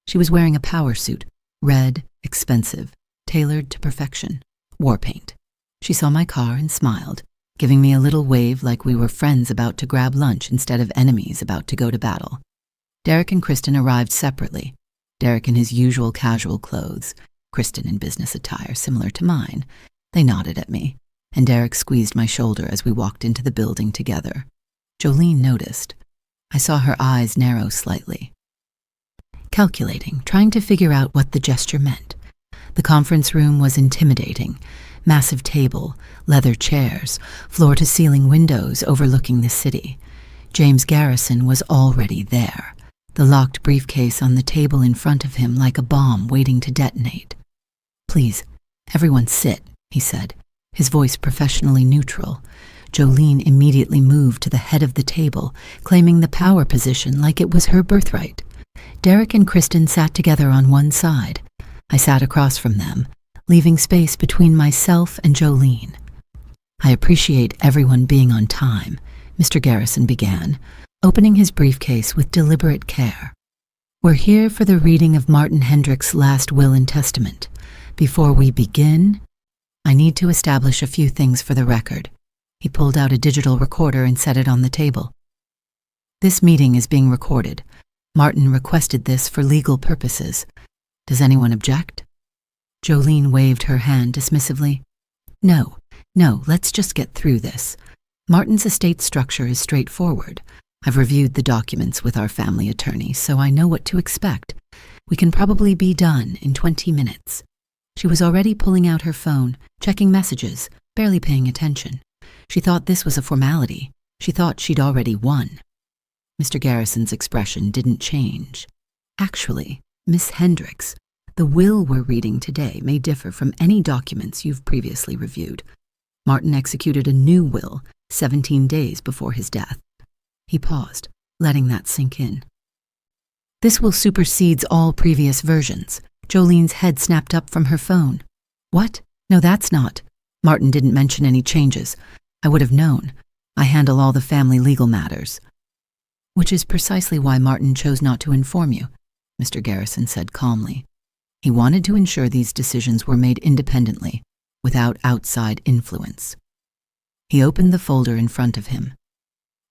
She was wearing a power suit, red, expensive, tailored to perfection, war paint. She saw my car and smiled, giving me a little wave like we were friends about to grab lunch instead of enemies about to go to battle. Derek and Kristen arrived separately, Derek in his usual casual clothes, Kristen in business attire similar to mine. They nodded at me, and Derek squeezed my shoulder as we walked into the building together. Jolene noticed. I saw her eyes narrow slightly. Calculating, trying to figure out what the gesture meant. The conference room was intimidating. Massive table, leather chairs, floor-to-ceiling windows overlooking the city. James Garrison was already there, the locked briefcase on the table in front of him like a bomb waiting to detonate. "Please, everyone sit," he said, his voice professionally neutral. Jolene immediately moved to the head of the table, claiming the power position like it was her birthright. Derek and Kristen sat together on one side. I sat across from them, leaving space between myself and Jolene. "I appreciate everyone being on time," Mr. Garrison began, opening his briefcase with deliberate care. "We're here for the reading of Martin Hendrick's last will and testament. Before we begin, I need to establish a few things for the record." He pulled out a digital recorder and set it on the table. "This meeting is being recorded. Martin requested this for legal purposes. Does anyone object?" Jolene waved her hand dismissively. No, let's just get through this. Martin's estate structure is straightforward. I've reviewed the documents with our family attorney, so I know what to expect. We can probably be done in 20 minutes. She was already pulling out her phone, checking messages, barely paying attention. She thought this was a formality. She thought she'd already won. Mr. Garrison's expression didn't change. "Actually, Miss Hendricks, the will we're reading today may differ from any documents you've previously reviewed. Martin executed a new will 17 days before his death." He paused, letting that sink in. "This will supersedes all previous versions." Jolene's head snapped up from her phone. "What? No, that's not. Martin didn't mention any changes. I would have known. I handle all the family legal matters." "Which is precisely why Martin chose not to inform you," Mr. Garrison said calmly. "He wanted to ensure these decisions were made independently, without outside influence." He opened the folder in front of him.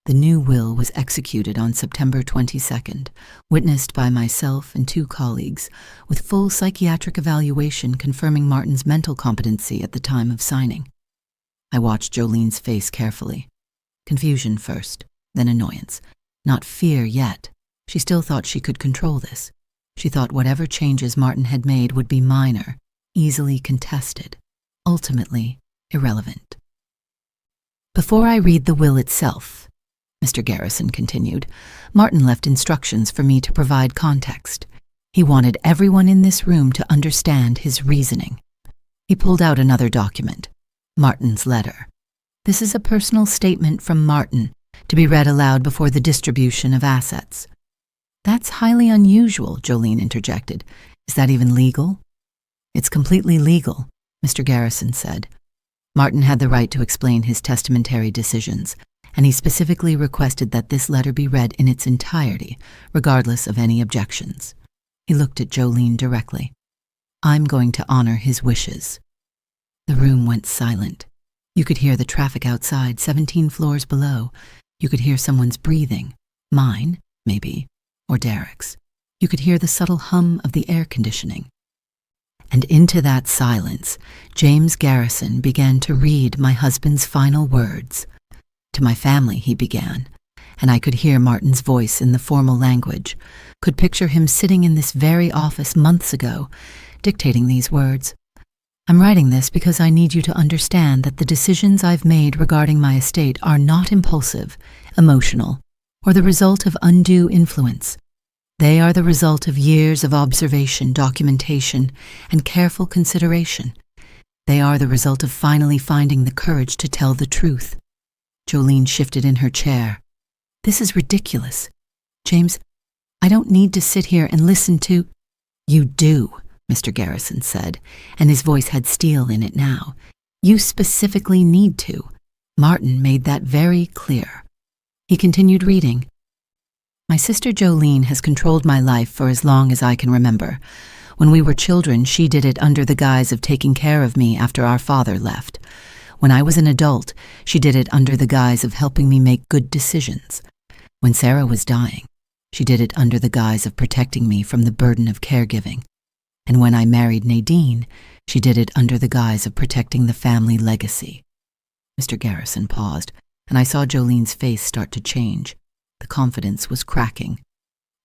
The new will was executed on September 22nd, witnessed by myself and 2 colleagues, with full psychiatric evaluation confirming Martin's mental competency at the time of signing. I watched Jolene's face carefully. Confusion first, then annoyance. Not fear yet. She still thought she could control this. She thought whatever changes Martin had made would be minor, easily contested, ultimately irrelevant. "Before I read the will itself," Mr. Garrison continued, "Martin left instructions for me to provide context. He wanted everyone in this room to understand his reasoning." He pulled out another document, Martin's letter. "This is a personal statement from Martin, to be read aloud before the distribution of assets." "That's highly unusual," Jolene interjected. "Is that even legal?" "It's completely legal," Mr. Garrison said. Martin had the right to explain his testamentary decisions, and he specifically requested that this letter be read in its entirety, regardless of any objections. He looked at Jolene directly. "I'm going to honor his wishes." The room went silent. You could hear the traffic outside 17 floors below. You could hear someone's breathing, mine, maybe, or Derek's. You could hear the subtle hum of the air conditioning. And into that silence, James Garrison began to read my husband's final words. "To my family," he began, and I could hear Martin's voice in the formal language, could picture him sitting in this very office months ago, dictating these words. "I'm writing this because I need you to understand that the decisions I've made regarding my estate are not impulsive, emotional, or the result of undue influence. They are the result of years of observation, documentation, and careful consideration. They are the result of finally finding the courage to tell the truth." Jolene shifted in her chair. "This is ridiculous. James, I don't need to sit here and listen to—" "You do," Mr. Garrison said, and his voice had steel in it now. "You specifically need to. Martin made that very clear." He continued reading. "My sister Jolene has controlled my life for as long as I can remember. When we were children, she did it under the guise of taking care of me after our father left. When I was an adult, she did it under the guise of helping me make good decisions. When Sarah was dying, she did it under the guise of protecting me from the burden of caregiving. And when I married Nadine, she did it under the guise of protecting the family legacy." Mr. Garrison paused, and I saw Jolene's face start to change. The confidence was cracking.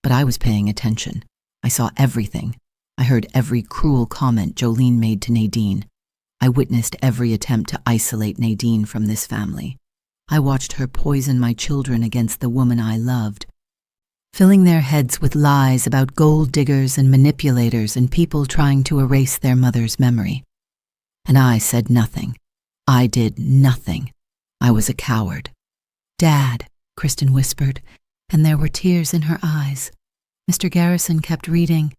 But I was paying attention. I saw everything. I heard every cruel comment Jolene made to Nadine. I witnessed every attempt to isolate Nadine from this family. I watched her poison my children against the woman I loved, filling their heads with lies about gold diggers and manipulators and people trying to erase their mother's memory. And I said nothing. I did nothing. I was a coward. "Dad," Kristen whispered, and there were tears in her eyes. Mr. Garrison kept reading.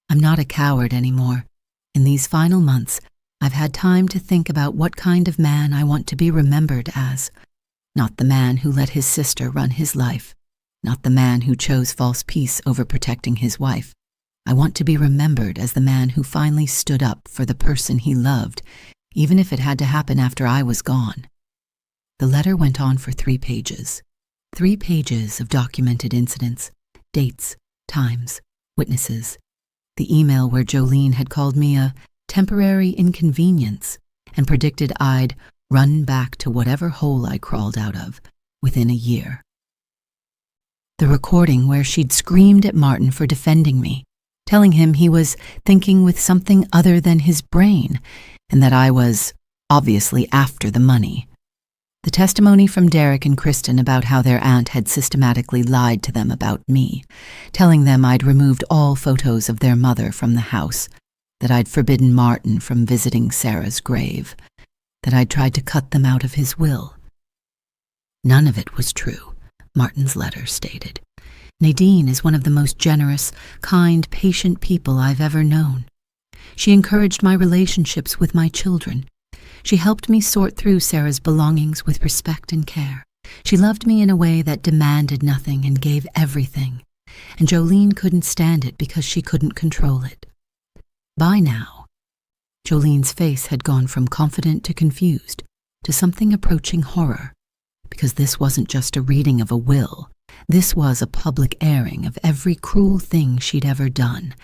"I'm not a coward anymore. In these final months, I've had time to think about what kind of man I want to be remembered as. Not the man who let his sister run his life. Not the man who chose false peace over protecting his wife. I want to be remembered as the man who finally stood up for the person he loved, even if it had to happen after I was gone." The letter went on for 3 pages. 3 pages of documented incidents, dates, times, witnesses. The email where Jolene had called me a temporary inconvenience and predicted I'd run back to whatever hole I crawled out of within a year. The recording where she'd screamed at Martin for defending me, telling him he was thinking with something other than his brain, and that I was obviously after the money. The testimony from Derek and Kristen about how their aunt had systematically lied to them about me, telling them I'd removed all photos of their mother from the house, that I'd forbidden Martin from visiting Sarah's grave, that I'd tried to cut them out of his will. None of it was true, Martin's letter stated. Nadine is one of the most generous, kind, patient people I've ever known. She encouraged my relationships with my children. She helped me sort through Sarah's belongings with respect and care. She loved me in a way that demanded nothing and gave everything, and Jolene couldn't stand it because she couldn't control it. By now, Jolene's face had gone from confident to confused, to something approaching horror, because this wasn't just a reading of a will. This was a public airing of every cruel thing she'd ever done,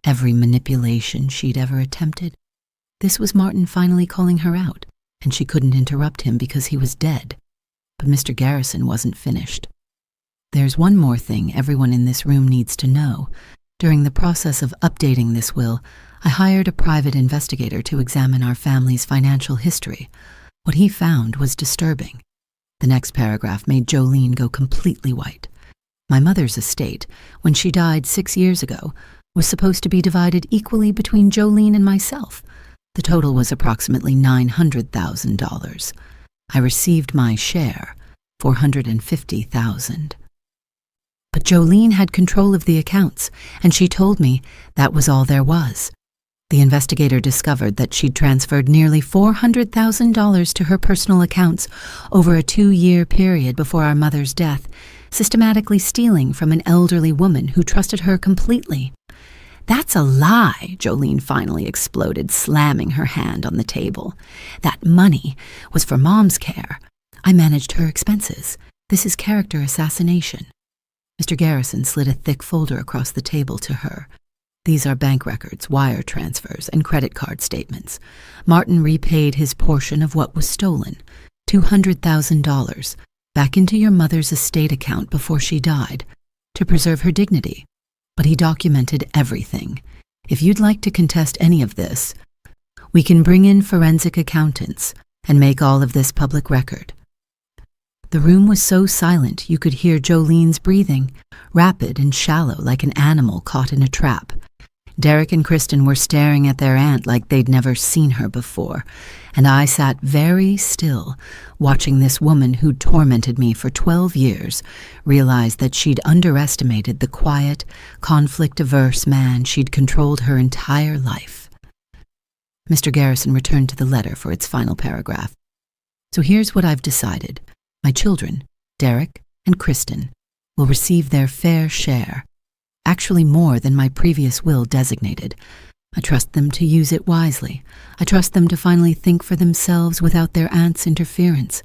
every manipulation she'd ever attempted. This was Martin finally calling her out, and she couldn't interrupt him because he was dead. But Mr. Garrison wasn't finished. "There's one more thing everyone in this room needs to know. During the process of updating this will, I hired a private investigator to examine our family's financial history. What he found was disturbing." The next paragraph made Jolene go completely white. "My mother's estate, when she died 6 years ago, was supposed to be divided equally between Jolene and myself. The total was approximately $900,000. I received my share, $450,000. But Jolene had control of the accounts, and she told me that was all there was. The investigator discovered that she'd transferred nearly $400,000 to her personal accounts over a 2-year period before our mother's death, systematically stealing from an elderly woman who trusted her completely. "That's a lie," Jolene finally exploded, slamming her hand on the table. "That money was for Mom's care. I managed her expenses. This is character assassination." Mr. Garrison slid a thick folder across the table to her. "These are bank records, wire transfers, and credit card statements. Martin repaid his portion of what was stolen, $200,000, back into your mother's estate account before she died, to preserve her dignity. But he documented everything. If you'd like to contest any of this, we can bring in forensic accountants and make all of this public record." The room was so silent you could hear Jolene's breathing, rapid and shallow like an animal caught in a trap. Derek and Kristen were staring at their aunt like they'd never seen her before, and I sat very still, watching this woman who'd tormented me for 12 years realize that she'd underestimated the quiet, conflict-averse man she'd controlled her entire life. Mr. Garrison returned to the letter for its final paragraph. "So here's what I've decided. My children, Derek and Kristen, will receive their fair share, actually more than my previous will designated. I trust them to use it wisely. I trust them to finally think for themselves without their aunt's interference.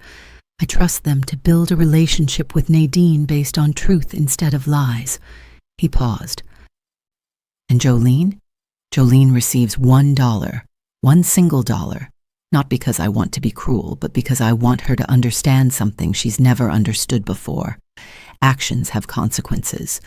I trust them to build a relationship with Nadine based on truth instead of lies." He paused. "And Jolene?" Jolene receives $1, one single dollar, not because I want to be cruel, but because I want her to understand something she's never understood before. Actions have consequences.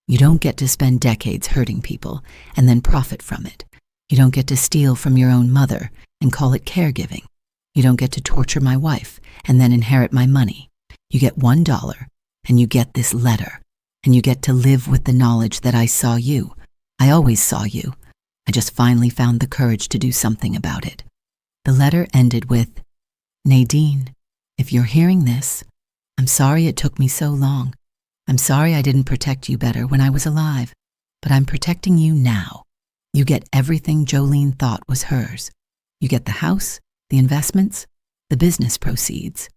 You don't get to spend decades hurting people and then profit from it. You don't get to steal from your own mother and call it caregiving. You don't get to torture my wife and then inherit my money. You get $1 and you get this letter, and you get to live with the knowledge that I saw you. I always saw you. I just finally found the courage to do something about it. The letter ended with, "Nadine, if you're hearing this, I'm sorry it took me so long. I'm sorry I didn't protect you better when I was alive, but I'm protecting you now. You get everything Jolene thought was hers. You get the house, the investments, the business proceeds.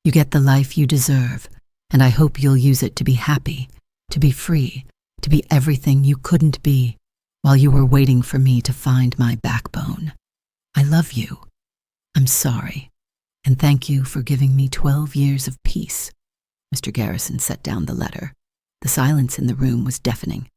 You get the life you deserve, and I hope you'll use it to be happy, to be free, to be everything you couldn't be while you were waiting for me to find my backbone. I love you. I'm sorry, and thank you for giving me 12 years of peace." Mr. Garrison set down the letter. The silence in the room was deafening.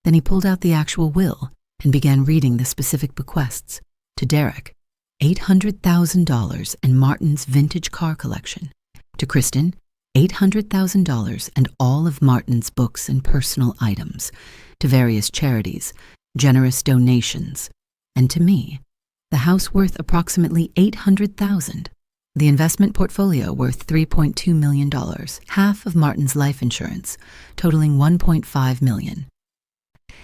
Then he pulled out the actual will and began reading the specific bequests. To Derek, $800,000 and Martin's vintage car collection. To Kristen, $800,000 and all of Martin's books and personal items. To various charities, generous donations. And to me, the house worth approximately $800,000. The investment portfolio worth $3.2 million, half of Martin's life insurance, totaling $1.5 million.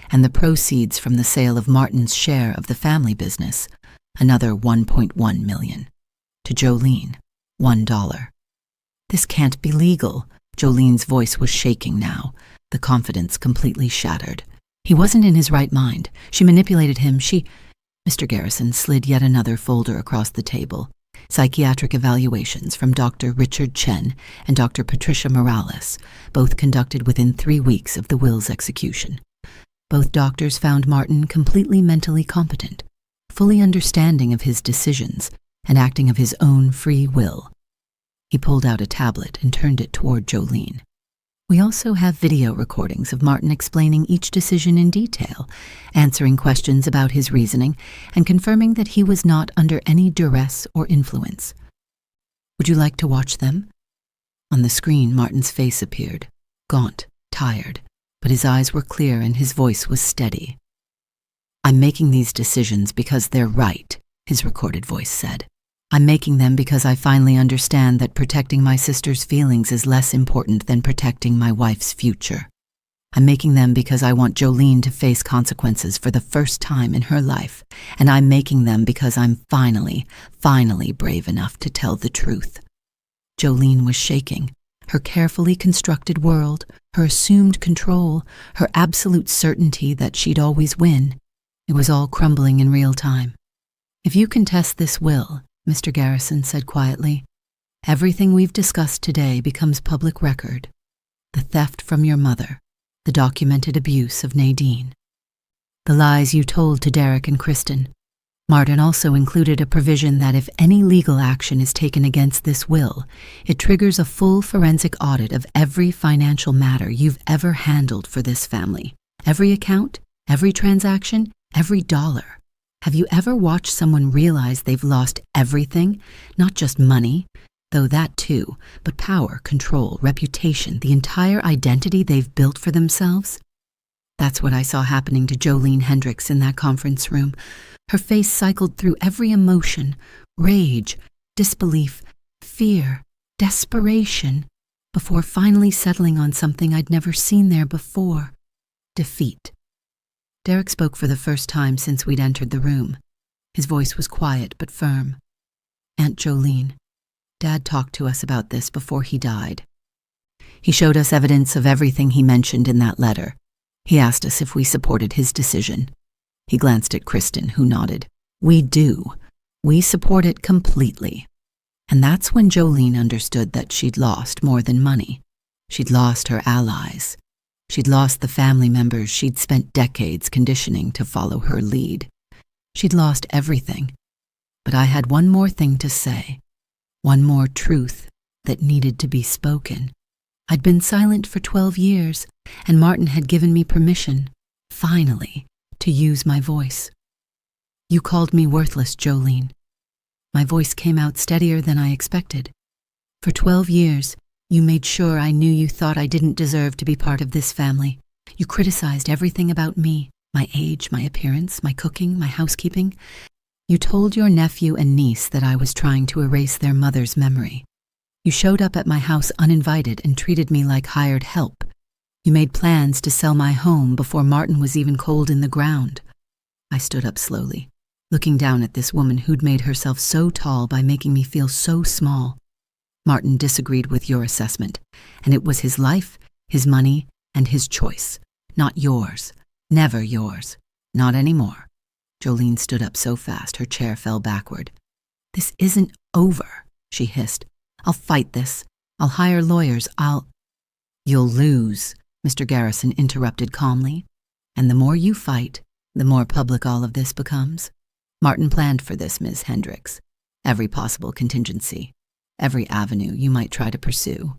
And the proceeds from the sale of Martin's share of the family business, another $1.1 million. To Jolene, $1. This can't be legal. Jolene's voice was shaking now, the confidence completely shattered. He wasn't in his right mind. She manipulated him. Mr. Garrison slid yet another folder across the table. Psychiatric evaluations from Dr. Richard Chen and Dr. Patricia Morales, both conducted within 3 weeks of the will's execution. Both doctors found Martin completely mentally competent, fully understanding of his decisions and acting of his own free will. He pulled out a tablet and turned it toward Jolene. We also have video recordings of Martin explaining each decision in detail, answering questions about his reasoning, and confirming that he was not under any duress or influence. Would you like to watch them? On the screen, Martin's face appeared, gaunt, tired, but his eyes were clear and his voice was steady. "I'm making these decisions because they're right," his recorded voice said. "I'm making them because I finally understand that protecting my sister's feelings is less important than protecting my wife's future. I'm making them because I want Jolene to face consequences for the first time in her life, and I'm making them because I'm finally brave enough to tell the truth." Jolene was shaking. Her carefully constructed world, her assumed control, her absolute certainty that she'd always win. It was all crumbling in real time. "If you contest this will," Mr. Garrison said quietly, "everything we've discussed today becomes public record. The theft from your mother, the documented abuse of Nadine, the lies you told to Derek and Kristen. Martin also included a provision that if any legal action is taken against this will, it triggers a full forensic audit of every financial matter you've ever handled for this family. Every account, every transaction, every dollar. Have you ever watched someone realize they've lost everything? Not just money, though that too, but power, control, reputation, the entire identity they've built for themselves? That's what I saw happening to Jolene Hendricks in that conference room. Her face cycled through every emotion: rage, disbelief, fear, desperation, before finally settling on something I'd never seen there before: defeat. Derek spoke for the first time since we'd entered the room. His voice was quiet but firm. "Aunt Jolene, Dad talked to us about this before he died. He showed us evidence of everything he mentioned in that letter. He asked us if we supported his decision." He glanced at Kristen, who nodded. "We do. We support it completely." And that's when Jolene understood that she'd lost more than money. She'd lost her allies. She'd lost the family members she'd spent decades conditioning to follow her lead. She'd lost everything. But I had one more thing to say, one more truth that needed to be spoken. I'd been silent for 12 years, and Martin had given me permission, finally, to use my voice. You called me worthless, Jolene. My voice came out steadier than I expected. For 12 years, you made sure I knew you thought I didn't deserve to be part of this family. You criticized everything about me, my age, my appearance, my cooking, my housekeeping. You told your nephew and niece that I was trying to erase their mother's memory. You showed up at my house uninvited and treated me like hired help. You made plans to sell my home before Martin was even cold in the ground. I stood up slowly, looking down at this woman who'd made herself so tall by making me feel so small. Martin disagreed with your assessment, and it was his life, his money, and his choice, not yours. Never yours. Not anymore. Jolene stood up so fast her chair fell backward. This isn't over, she hissed. I'll fight this. I'll hire lawyers. You'll lose, Mr. Garrison interrupted calmly. And the more you fight, the more public all of this becomes. Martin planned for this, Ms. Hendricks. Every possible contingency. Every avenue you might try to pursue.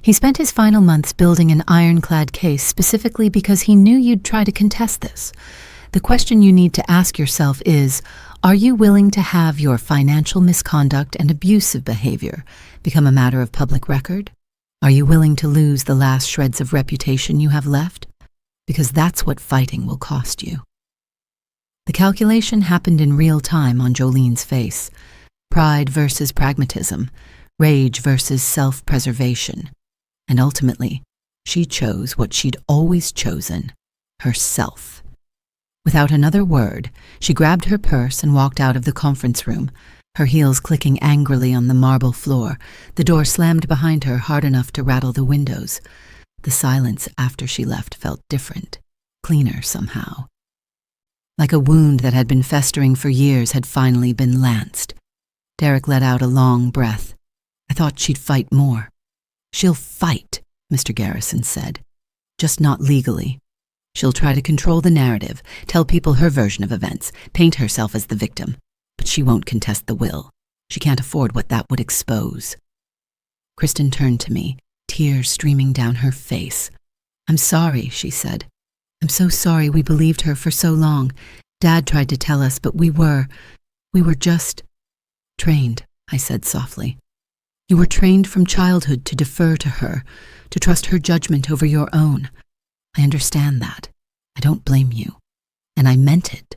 He spent his final months building an ironclad case specifically because he knew you'd try to contest this. The question you need to ask yourself is, are you willing to have your financial misconduct and abusive behavior become a matter of public record? Are you willing to lose the last shreds of reputation you have left? Because that's what fighting will cost you. The calculation happened in real time on Jolene's face. Pride versus pragmatism, rage versus self-preservation. And ultimately, she chose what she'd always chosen, herself. Without another word, she grabbed her purse and walked out of the conference room, her heels clicking angrily on the marble floor. The door slammed behind her hard enough to rattle the windows. The silence after she left felt different, cleaner somehow. Like a wound that had been festering for years had finally been lanced. Derek let out a long breath. I thought she'd fight more. She'll fight, Mr. Garrison said. Just not legally. She'll try to control the narrative, tell people her version of events, paint herself as the victim. But she won't contest the will. She can't afford what that would expose. Kristen turned to me, tears streaming down her face. I'm sorry, she said. I'm so sorry we believed her for so long. Dad tried to tell us, but we were just trained, I said softly. You were trained from childhood to defer to her, to trust her judgment over your own. I understand that. I don't blame you. And I meant it,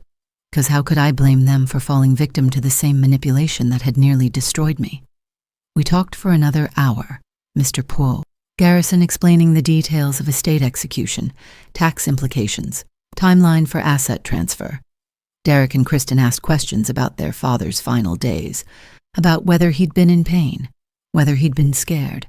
because how could I blame them for falling victim to the same manipulation that had nearly destroyed me? We talked for another hour, Mr. Poole, Garrison explaining the details of estate execution, tax implications, timeline for asset transfer. Derek and Kristen asked questions about their father's final days, about whether he'd been in pain, whether he'd been scared.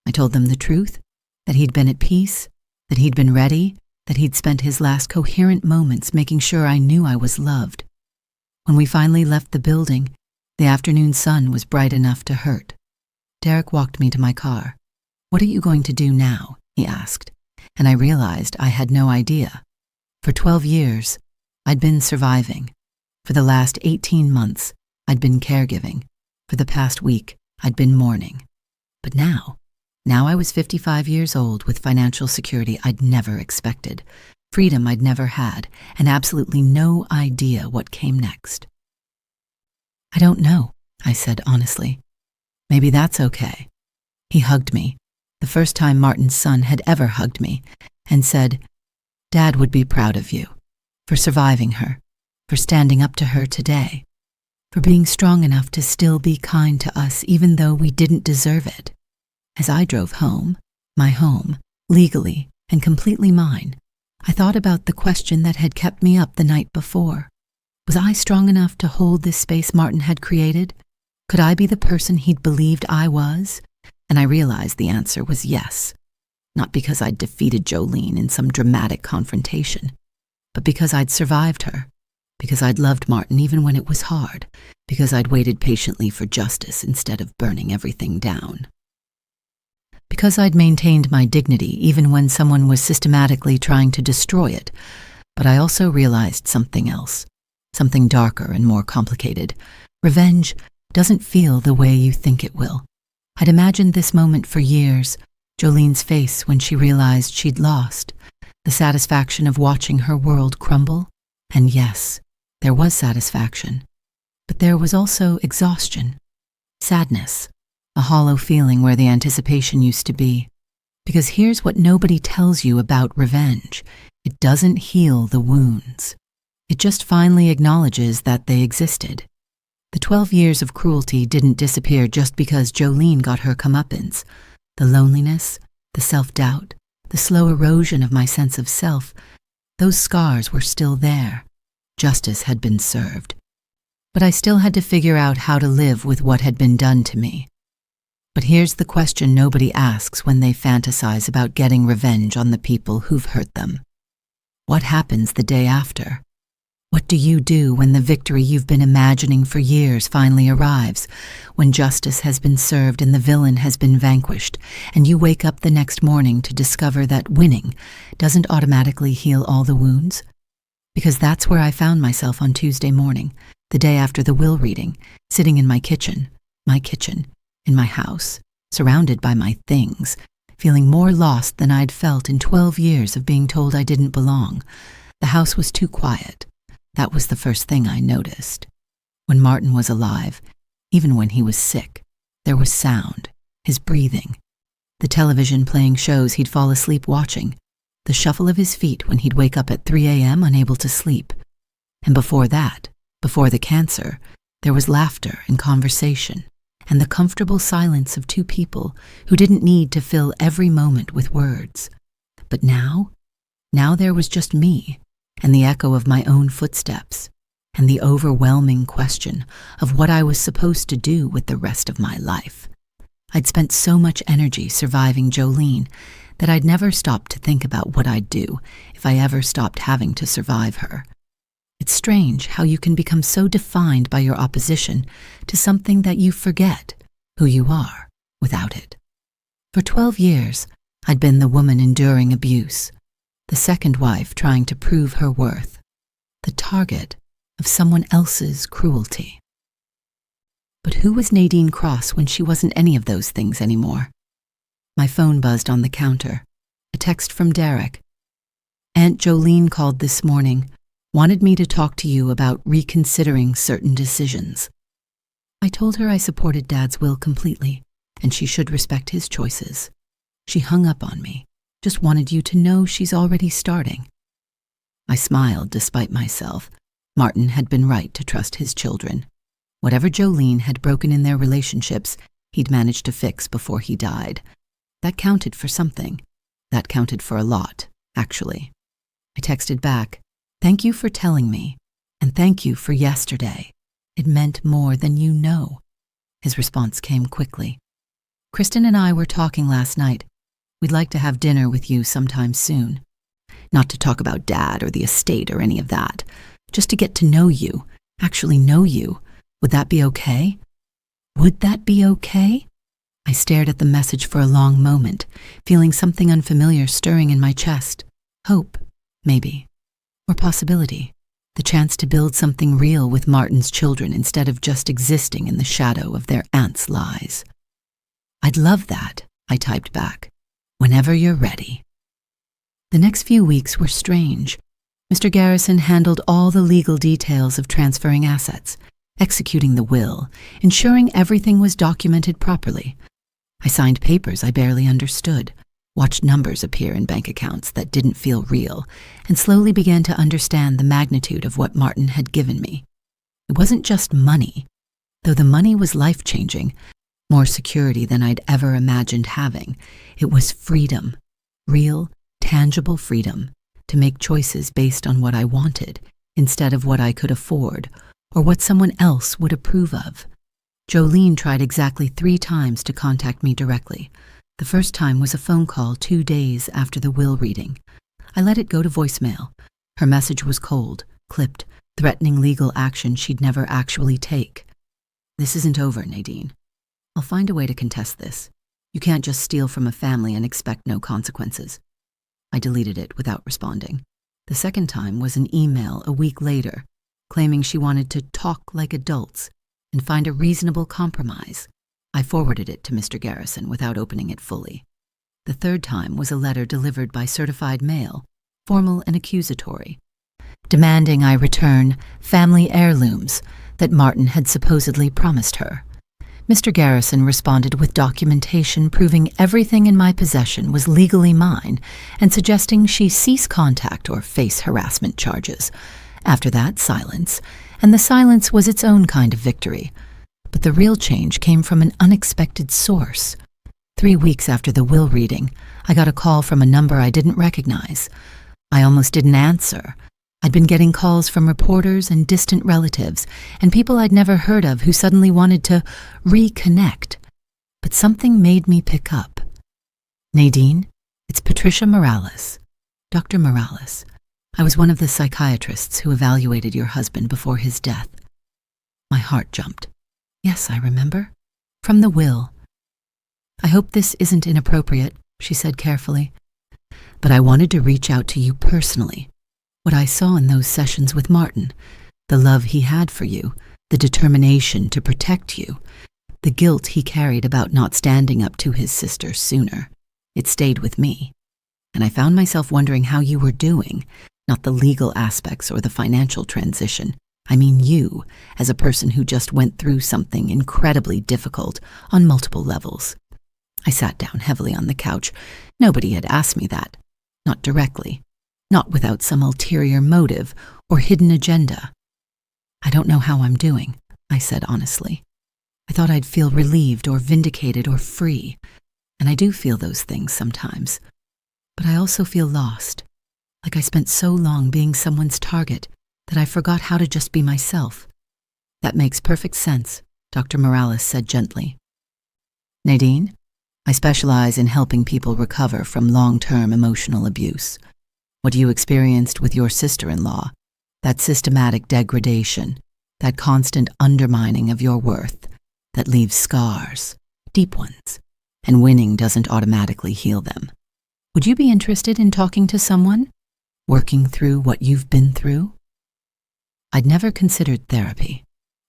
I told them the truth, that he'd been at peace, that he'd been ready, that he'd spent his last coherent moments making sure I knew I was loved. When we finally left the building, the afternoon sun was bright enough to hurt. Derek walked me to my car. What are you going to do now? He asked, and I realized I had no idea. For 12 years, I'd been surviving. For the last 18 months, I'd been caregiving. For the past week, I'd been mourning. But now I was 55 years old with financial security I'd never expected, freedom I'd never had, and absolutely no idea what came next. I don't know, I said honestly. Maybe that's okay. He hugged me, the first time Martin's son had ever hugged me, and said, Dad would be proud of you, for surviving her, for standing up to her today, for being strong enough to still be kind to us even though we didn't deserve it. As I drove home, my home, legally and completely mine, I thought about the question that had kept me up the night before. Was I strong enough to hold this space Martin had created? Could I be the person he'd believed I was? And I realized the answer was yes. Not because I'd defeated Jolene in some dramatic confrontation, but because I'd survived her, because I'd loved Martin even when it was hard, because I'd waited patiently for justice instead of burning everything down. Because I'd maintained my dignity even when someone was systematically trying to destroy it. But I also realized something else, something darker and more complicated. Revenge doesn't feel the way you think it will. I'd imagined this moment for years, Jolene's face when she realized she'd lost, The satisfaction of watching her world crumble. And yes, there was satisfaction. But there was also exhaustion, sadness, a hollow feeling where the anticipation used to be. Because here's what nobody tells you about revenge. It doesn't heal the wounds. It just finally acknowledges that they existed. The 12 years of cruelty didn't disappear just because Jolene got her comeuppance. The loneliness, the self-doubt, the slow erosion of my sense of self, those scars were still there. Justice had been served. But I still had to figure out how to live with what had been done to me. But here's the question nobody asks when they fantasize about getting revenge on the people who've hurt them. What happens the day after? What do you do when the victory you've been imagining for years finally arrives, when justice has been served and the villain has been vanquished, and you wake up the next morning to discover that winning doesn't automatically heal all the wounds? Because that's where I found myself on Tuesday morning, the day after the will reading, sitting in my kitchen, in my house, surrounded by my things, feeling more lost than I'd felt in 12 years of being told I didn't belong. The house was too quiet. That was the first thing I noticed. When Martin was alive, even when he was sick, there was sound, his breathing, the television playing shows he'd fall asleep watching, the shuffle of his feet when he'd wake up at 3 a.m. unable to sleep. And before that, before the cancer, there was laughter and conversation, and the comfortable silence of two people who didn't need to fill every moment with words. But now there was just me, and the echo of my own footsteps, and the overwhelming question of what I was supposed to do with the rest of my life. I'd spent so much energy surviving Jolene that I'd never stopped to think about what I'd do if I ever stopped having to survive her. It's strange how you can become so defined by your opposition to something that you forget who you are without it. For 12 years, I'd been the woman enduring abuse, the second wife trying to prove her worth, the target of someone else's cruelty. But who was Nadine Cross when she wasn't any of those things anymore? My phone buzzed on the counter. A text from Derek. Aunt Jolene called this morning, wanted me to talk to you about reconsidering certain decisions. I told her I supported Dad's will completely, and she should respect his choices. She hung up on me. Just wanted you to know she's already starting. I smiled despite myself. Martin had been right to trust his children. Whatever Jolene had broken in their relationships, he'd managed to fix before he died. That counted for something. That counted for a lot, actually. I texted back, "Thank you for telling me, and thank you for yesterday. It meant more than you know." His response came quickly. "Kristen and I were talking last night. We'd like to have dinner with you sometime soon. Not to talk about Dad or the estate or any of that. Just to get to know you, actually know you. Would that be okay?" Would that be okay? I stared at the message for a long moment, feeling something unfamiliar stirring in my chest. Hope, maybe. Or possibility. The chance to build something real with Martin's children instead of just existing in the shadow of their aunt's lies. "I'd love that," I typed back. "Whenever you're ready." The next few weeks were strange. Mr. Garrison handled all the legal details of transferring assets, executing the will, ensuring everything was documented properly. I signed papers I barely understood, watched numbers appear in bank accounts that didn't feel real, and slowly began to understand the magnitude of what Martin had given me. It wasn't just money, though the money was life-changing, more security than I'd ever imagined having. It was freedom, real, tangible freedom, to make choices based on what I wanted instead of what I could afford or what someone else would approve of. Jolene tried exactly 3 times to contact me directly. The first time was a phone call 2 days after the will reading. I let it go to voicemail. Her message was cold, clipped, threatening legal action she'd never actually take. "This isn't over, Nadine. I'll find a way to contest this. You can't just steal from a family and expect no consequences." I deleted it without responding. The second time was an email a week later, claiming she wanted to talk like adults and find a reasonable compromise. I forwarded it to Mr. Garrison without opening it fully. The third time was a letter delivered by certified mail, formal and accusatory, demanding I return family heirlooms that Martin had supposedly promised her. Mr. Garrison responded with documentation proving everything in my possession was legally mine and suggesting she cease contact or face harassment charges. After that, silence, and the silence was its own kind of victory. But the real change came from an unexpected source. 3 weeks after the will reading, I got a call from a number I didn't recognize. I almost didn't answer. I'd been getting calls from reporters and distant relatives, and people I'd never heard of who suddenly wanted to reconnect. But something made me pick up. "Nadine, it's Patricia Morales. Dr. Morales. I was one of the psychiatrists who evaluated your husband before his death." My heart jumped. "Yes, I remember. From the will." "I hope this isn't inappropriate," she said carefully, "but I wanted to reach out to you personally. What I saw in those sessions with Martin, the love he had for you, the determination to protect you, the guilt he carried about not standing up to his sister sooner, it stayed with me. And I found myself wondering how you were doing, not the legal aspects or the financial transition. I mean you, as a person who just went through something incredibly difficult on multiple levels." I sat down heavily on the couch. Nobody had asked me that. Not directly. Not without some ulterior motive or hidden agenda. "I don't know how I'm doing," I said honestly. "I thought I'd feel relieved or vindicated or free, and I do feel those things sometimes. But I also feel lost, like I spent so long being someone's target that I forgot how to just be myself." "That makes perfect sense," Dr. Morales said gently. "Nadine, I specialize in helping people recover from long-term emotional abuse. What you experienced with your sister-in-law, that systematic degradation, that constant undermining of your worth, that leaves scars, deep ones, and winning doesn't automatically heal them. Would you be interested in talking to someone, working through what you've been through?" I'd never considered therapy.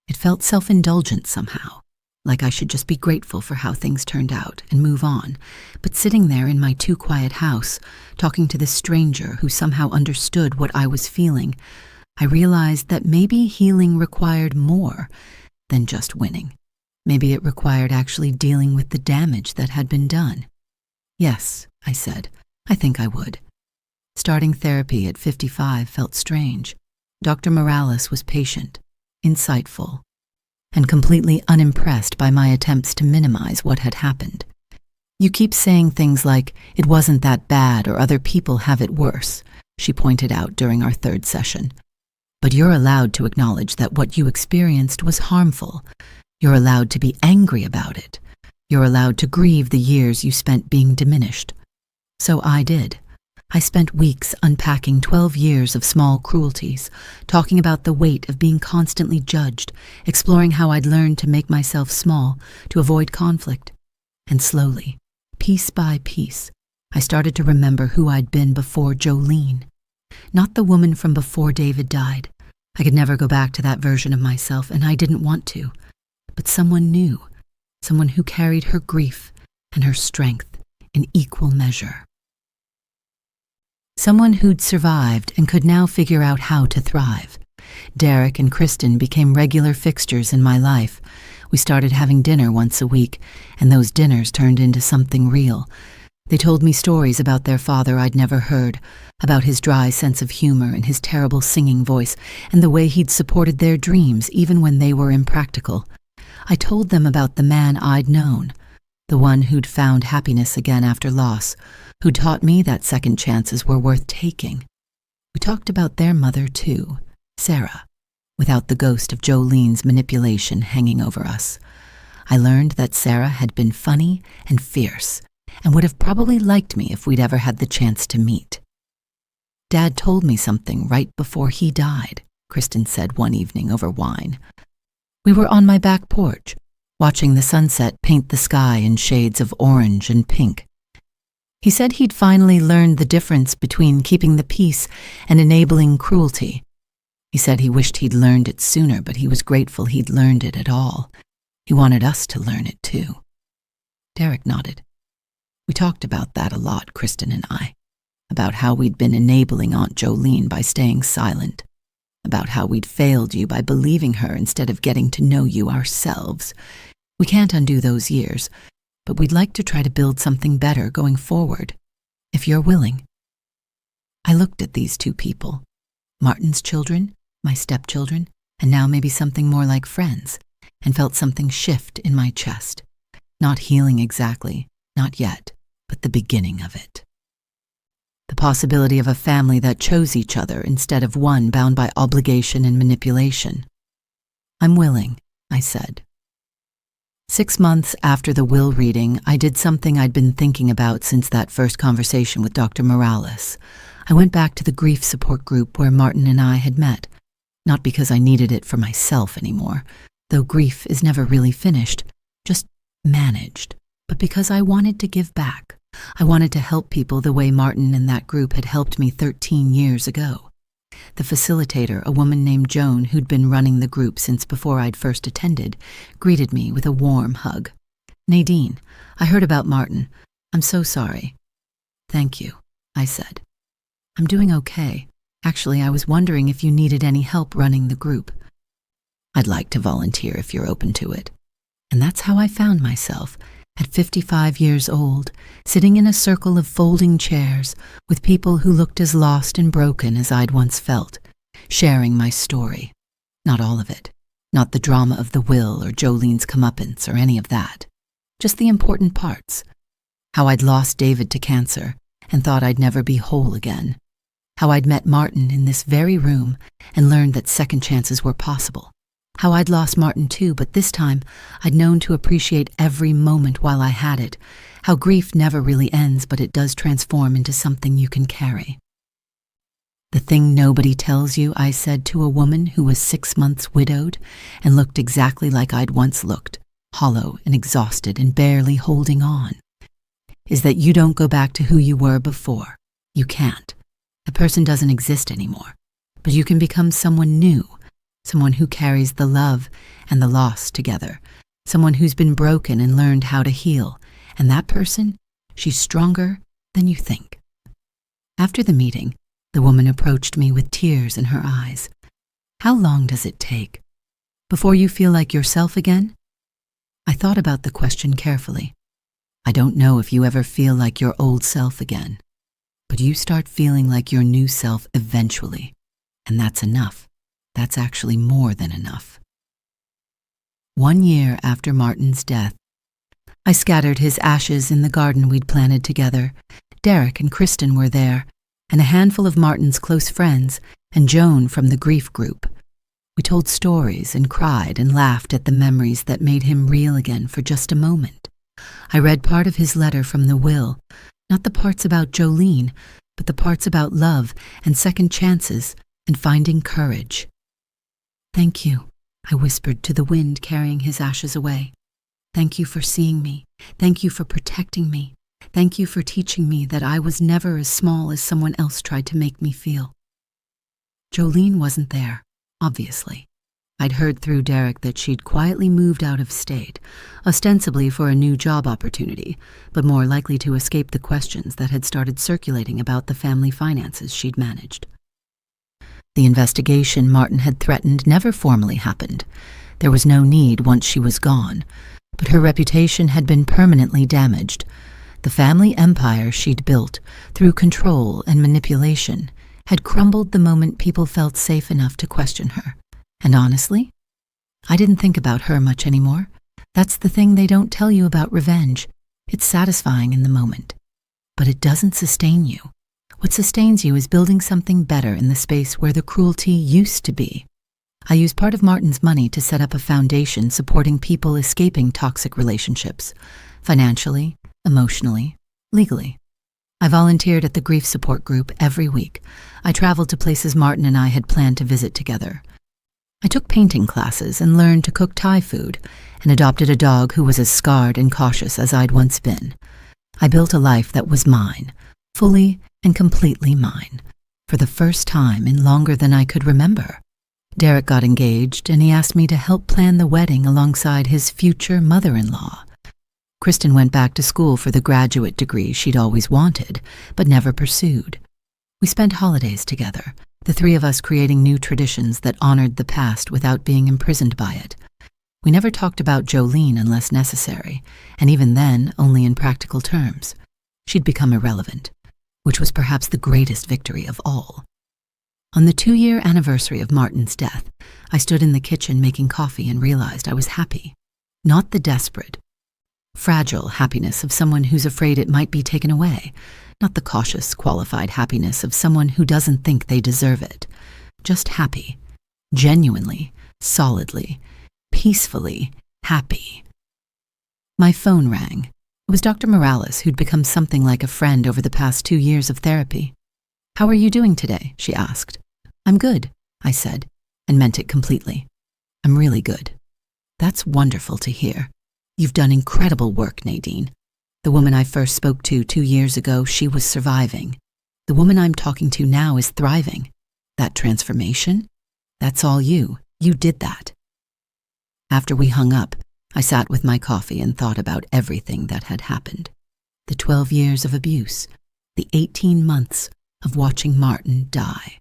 It felt self-indulgent somehow, like I should just be grateful for how things turned out and move on. But sitting there in my too quiet house, talking to this stranger who somehow understood what I was feeling, I realized that maybe healing required more than just winning. Maybe it required actually dealing with the damage that had been done. "Yes," I said, "I think I would." Starting therapy at 55 felt strange. Dr. Morales was patient, insightful, and completely unimpressed by my attempts to minimize what had happened. "You keep saying things like, 'It wasn't that bad' or 'other people have it worse,'" she pointed out during our 3rd session. "But you're allowed to acknowledge that what you experienced was harmful. You're allowed to be angry about it. You're allowed to grieve the years you spent being diminished." So I did. I spent weeks unpacking 12 years of small cruelties, talking about the weight of being constantly judged, exploring how I'd learned to make myself small to avoid conflict. And slowly, piece by piece, I started to remember who I'd been before Jolene. Not the woman from before David died. I could never go back to that version of myself, and I didn't want to. But someone new, someone who carried her grief and her strength in equal measure. Someone who'd survived and could now figure out how to thrive. Derek and Kristen became regular fixtures in my life. We started having dinner once a week, and those dinners turned into something real. They told me stories about their father I'd never heard, about his dry sense of humor and his terrible singing voice, and the way he'd supported their dreams even when they were impractical. I told them about the man I'd known, the one who'd found happiness again after loss, who taught me that second chances were worth taking. We talked about their mother, too, Sarah, without the ghost of Jolene's manipulation hanging over us. I learned that Sarah had been funny and fierce, and would have probably liked me if we'd ever had the chance to meet. "Dad told me something right before he died," Kristen said one evening over wine. We were on my back porch, watching the sunset paint the sky in shades of orange and pink. He said he'd finally learned the difference between keeping the peace and enabling cruelty. He said he wished he'd learned it sooner, but he was grateful he'd learned it at all. He wanted us to learn it too. Derek nodded. We talked about that a lot, Kristen and I. about how we'd been enabling Aunt Jolene by staying silent, about how we'd failed you by believing her instead of getting to know you ourselves. We can't undo those years, but we'd like to try to build something better going forward, if you're willing. I looked at these two people, Martin's children, my stepchildren, and now maybe something more like friends, and felt something shift in my chest. Not healing exactly, not yet, but the beginning of it. The possibility of a family that chose each other instead of one bound by obligation and manipulation. I'm willing, I said. 6 months after the will reading, I did something I'd been thinking about since that first conversation with Dr. Morales. I went back to the grief support group where Martin and I had met, not because I needed it for myself anymore, though grief is never really finished, just managed, but because I wanted to give back. I wanted to help people the way Martin and that group had helped me 13 years ago. The facilitator, a woman named Joan who'd been running the group since before I'd first attended, greeted me with a warm hug. "Nadine, I heard about Martin. I'm so sorry." "Thank you," I said. "I'm doing okay. Actually, I was wondering if you needed any help running the group." "I'd like to volunteer if you're open to it." And that's how I found myself, at 55 years old, sitting in a circle of folding chairs with people who looked as lost and broken as I'd once felt, sharing my story. Not all of it, not the drama of the will or Jolene's comeuppance or any of that. Just the important parts. How I'd lost David to cancer and thought I'd never be whole again. How I'd met Martin in this very room and learned that second chances were possible. How I'd lost Martin too, but this time I'd known to appreciate every moment while I had it. How grief never really ends, but it does transform into something you can carry. "The thing nobody tells you," I said to a woman who was 6 months widowed and looked exactly like I'd once looked, hollow and exhausted and barely holding on, "is that you don't go back to who you were before. You can't. The person doesn't exist anymore, but you can become someone new. Someone who carries the love and the loss together. Someone who's been broken and learned how to heal. And that person, she's stronger than you think." After the meeting, the woman approached me with tears in her eyes. "How long does it take before you feel like yourself again?" I thought about the question carefully. I don't know if you ever feel like your old self again, but you start feeling like your new self eventually, and that's enough. That's actually more than enough. 1 year after Martin's death, I scattered his ashes in the garden we'd planted together. Derek and Kristen were there, and a handful of Martin's close friends, and Joan from the grief group. We told stories and cried and laughed at the memories that made him real again for just a moment. I read part of his letter from the will, not the parts about Jolene, but the parts about love and second chances and finding courage. "Thank you," I whispered to the wind carrying his ashes away. "Thank you for seeing me. Thank you for protecting me. Thank you for teaching me that I was never as small as someone else tried to make me feel." Jolene wasn't there, obviously. I'd heard through Derek that she'd quietly moved out of state, ostensibly for a new job opportunity, but more likely to escape the questions that had started circulating about the family finances she'd managed. The investigation Martin had threatened never formally happened. There was no need once she was gone, but her reputation had been permanently damaged. The family empire she'd built, through control and manipulation, had crumbled the moment people felt safe enough to question her. And honestly, I didn't think about her much anymore. That's the thing they don't tell you about revenge. It's satisfying in the moment, but it doesn't sustain you. What sustains you is building something better in the space where the cruelty used to be. I used part of Martin's money to set up a foundation supporting people escaping toxic relationships, financially, emotionally, legally. I volunteered at the grief support group every week. I traveled to places Martin and I had planned to visit together. I took painting classes and learned to cook Thai food and adopted a dog who was as scarred and cautious as I'd once been. I built a life that was mine, fully and completely mine, for the first time in longer than I could remember. Derek got engaged, and he asked me to help plan the wedding alongside his future mother-in-law. Kristen went back to school for the graduate degree she'd always wanted, but never pursued. We spent holidays together, the three of us creating new traditions that honored the past without being imprisoned by it. We never talked about Jolene unless necessary, and even then only in practical terms. She'd become irrelevant, which was perhaps the greatest victory of all. On the 2-year anniversary of Martin's death, I stood in the kitchen making coffee and realized I was happy. Not the desperate, fragile happiness of someone who's afraid it might be taken away. Not the cautious, qualified happiness of someone who doesn't think they deserve it. Just happy. Genuinely, solidly, peacefully happy. My phone rang. It was Dr. Morales, who'd become something like a friend over the past 2 years of therapy. "How are you doing today?" she asked. "I'm good," I said, and meant it completely. "I'm really good." "That's wonderful to hear. You've done incredible work, Nadine. The woman I first spoke to 2 years ago, she was surviving. The woman I'm talking to now is thriving. That transformation? That's all you. You did that." After we hung up, I sat with my coffee and thought about everything that had happened. The 12 years of abuse, the 18 months of watching Martin die.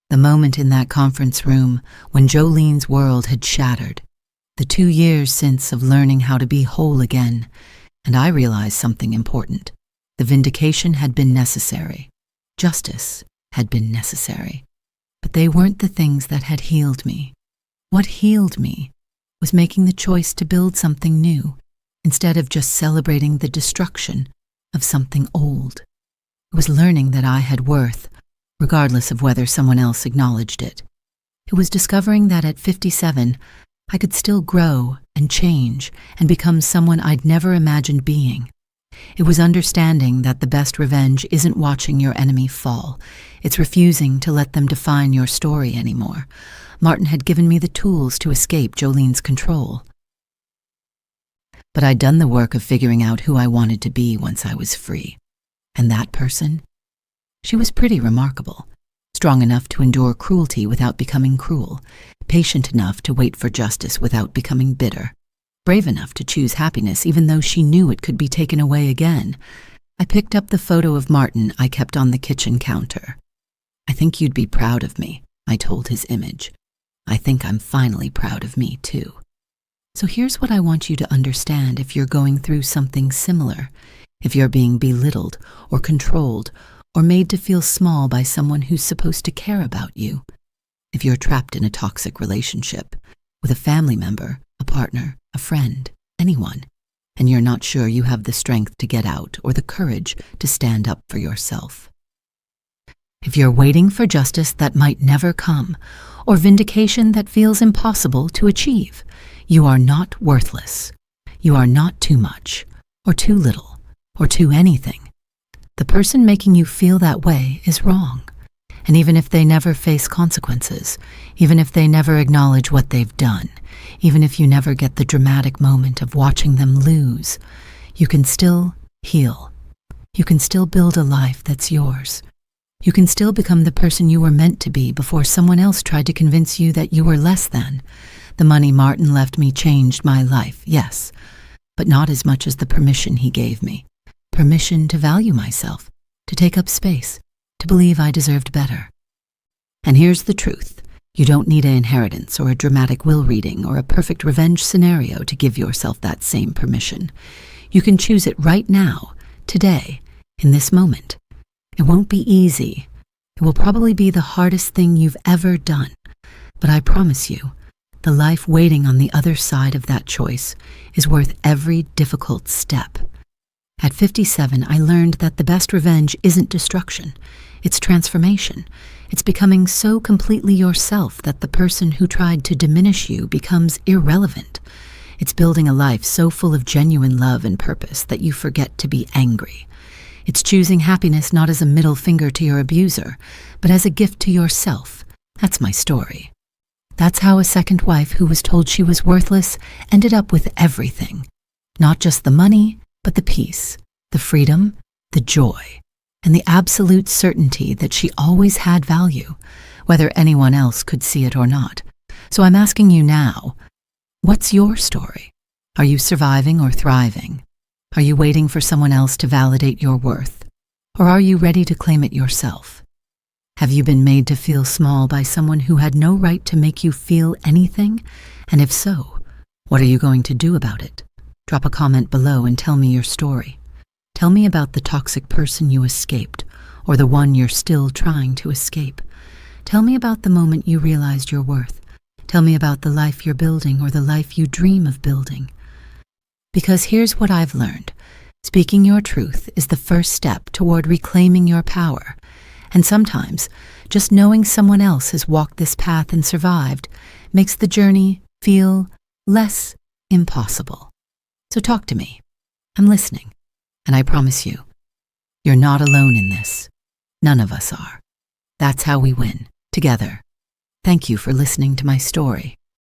The moment in that conference room when Jolene's world had shattered. The 2 years since of learning how to be whole again. And I realized something important. The vindication had been necessary. Justice had been necessary. But they weren't the things that had healed me. What healed me was making the choice to build something new, instead of just celebrating the destruction of something old. It was learning that I had worth, regardless of whether someone else acknowledged it. It was discovering that at 57, I could still grow and change and become someone I'd never imagined being. It was understanding that the best revenge isn't watching your enemy fall. It's refusing to let them define your story anymore. Martin had given me the tools to escape Jolene's control. But I'd done the work of figuring out who I wanted to be once I was free. And that person? She was pretty remarkable. Strong enough to endure cruelty without becoming cruel. Patient enough to wait for justice without becoming bitter. Brave enough to choose happiness even though she knew it could be taken away again. I picked up the photo of Martin I kept on the kitchen counter. "I think you'd be proud of me," I told his image. "I think I'm finally proud of me, too." So here's what I want you to understand if you're going through something similar, if you're being belittled or controlled or made to feel small by someone who's supposed to care about you, if you're trapped in a toxic relationship with a family member, a partner, a friend, anyone, and you're not sure you have the strength to get out or the courage to stand up for yourself. If you're waiting for justice that might never come, or vindication that feels impossible to achieve, you are not worthless. You are not too much, or too little, or too anything. The person making you feel that way is wrong. And even if they never face consequences, even if they never acknowledge what they've done, even if you never get the dramatic moment of watching them lose, you can still heal. You can still build a life that's yours. You can still become the person you were meant to be before someone else tried to convince you that you were less than. The money Martin left me changed my life, yes, but not as much as the permission he gave me. Permission to value myself, to take up space, to believe I deserved better. And here's the truth. You don't need an inheritance or a dramatic will reading or a perfect revenge scenario to give yourself that same permission. You can choose it right now, today, in this moment. It won't be easy. It will probably be the hardest thing you've ever done. But I promise you, the life waiting on the other side of that choice is worth every difficult step. At 57, I learned that the best revenge isn't destruction. It's transformation. It's becoming so completely yourself that the person who tried to diminish you becomes irrelevant. It's building a life so full of genuine love and purpose that you forget to be angry. It's choosing happiness not as a middle finger to your abuser, but as a gift to yourself. That's my story. That's how a second wife who was told she was worthless ended up with everything. Not just the money, but the peace, the freedom, the joy, and the absolute certainty that she always had value, whether anyone else could see it or not. So I'm asking you now, what's your story? Are you surviving or thriving? Are you waiting for someone else to validate your worth? Or are you ready to claim it yourself? Have you been made to feel small by someone who had no right to make you feel anything? And if so, what are you going to do about it? Drop a comment below and tell me your story. Tell me about the toxic person you escaped, or the one you're still trying to escape. Tell me about the moment you realized your worth. Tell me about the life you're building or the life you dream of building. Because here's what I've learned. Speaking your truth is the first step toward reclaiming your power. And sometimes, just knowing someone else has walked this path and survived makes the journey feel less impossible. So talk to me. I'm listening. And I promise you, you're not alone in this. None of us are. That's how we win, together. Thank you for listening to my story.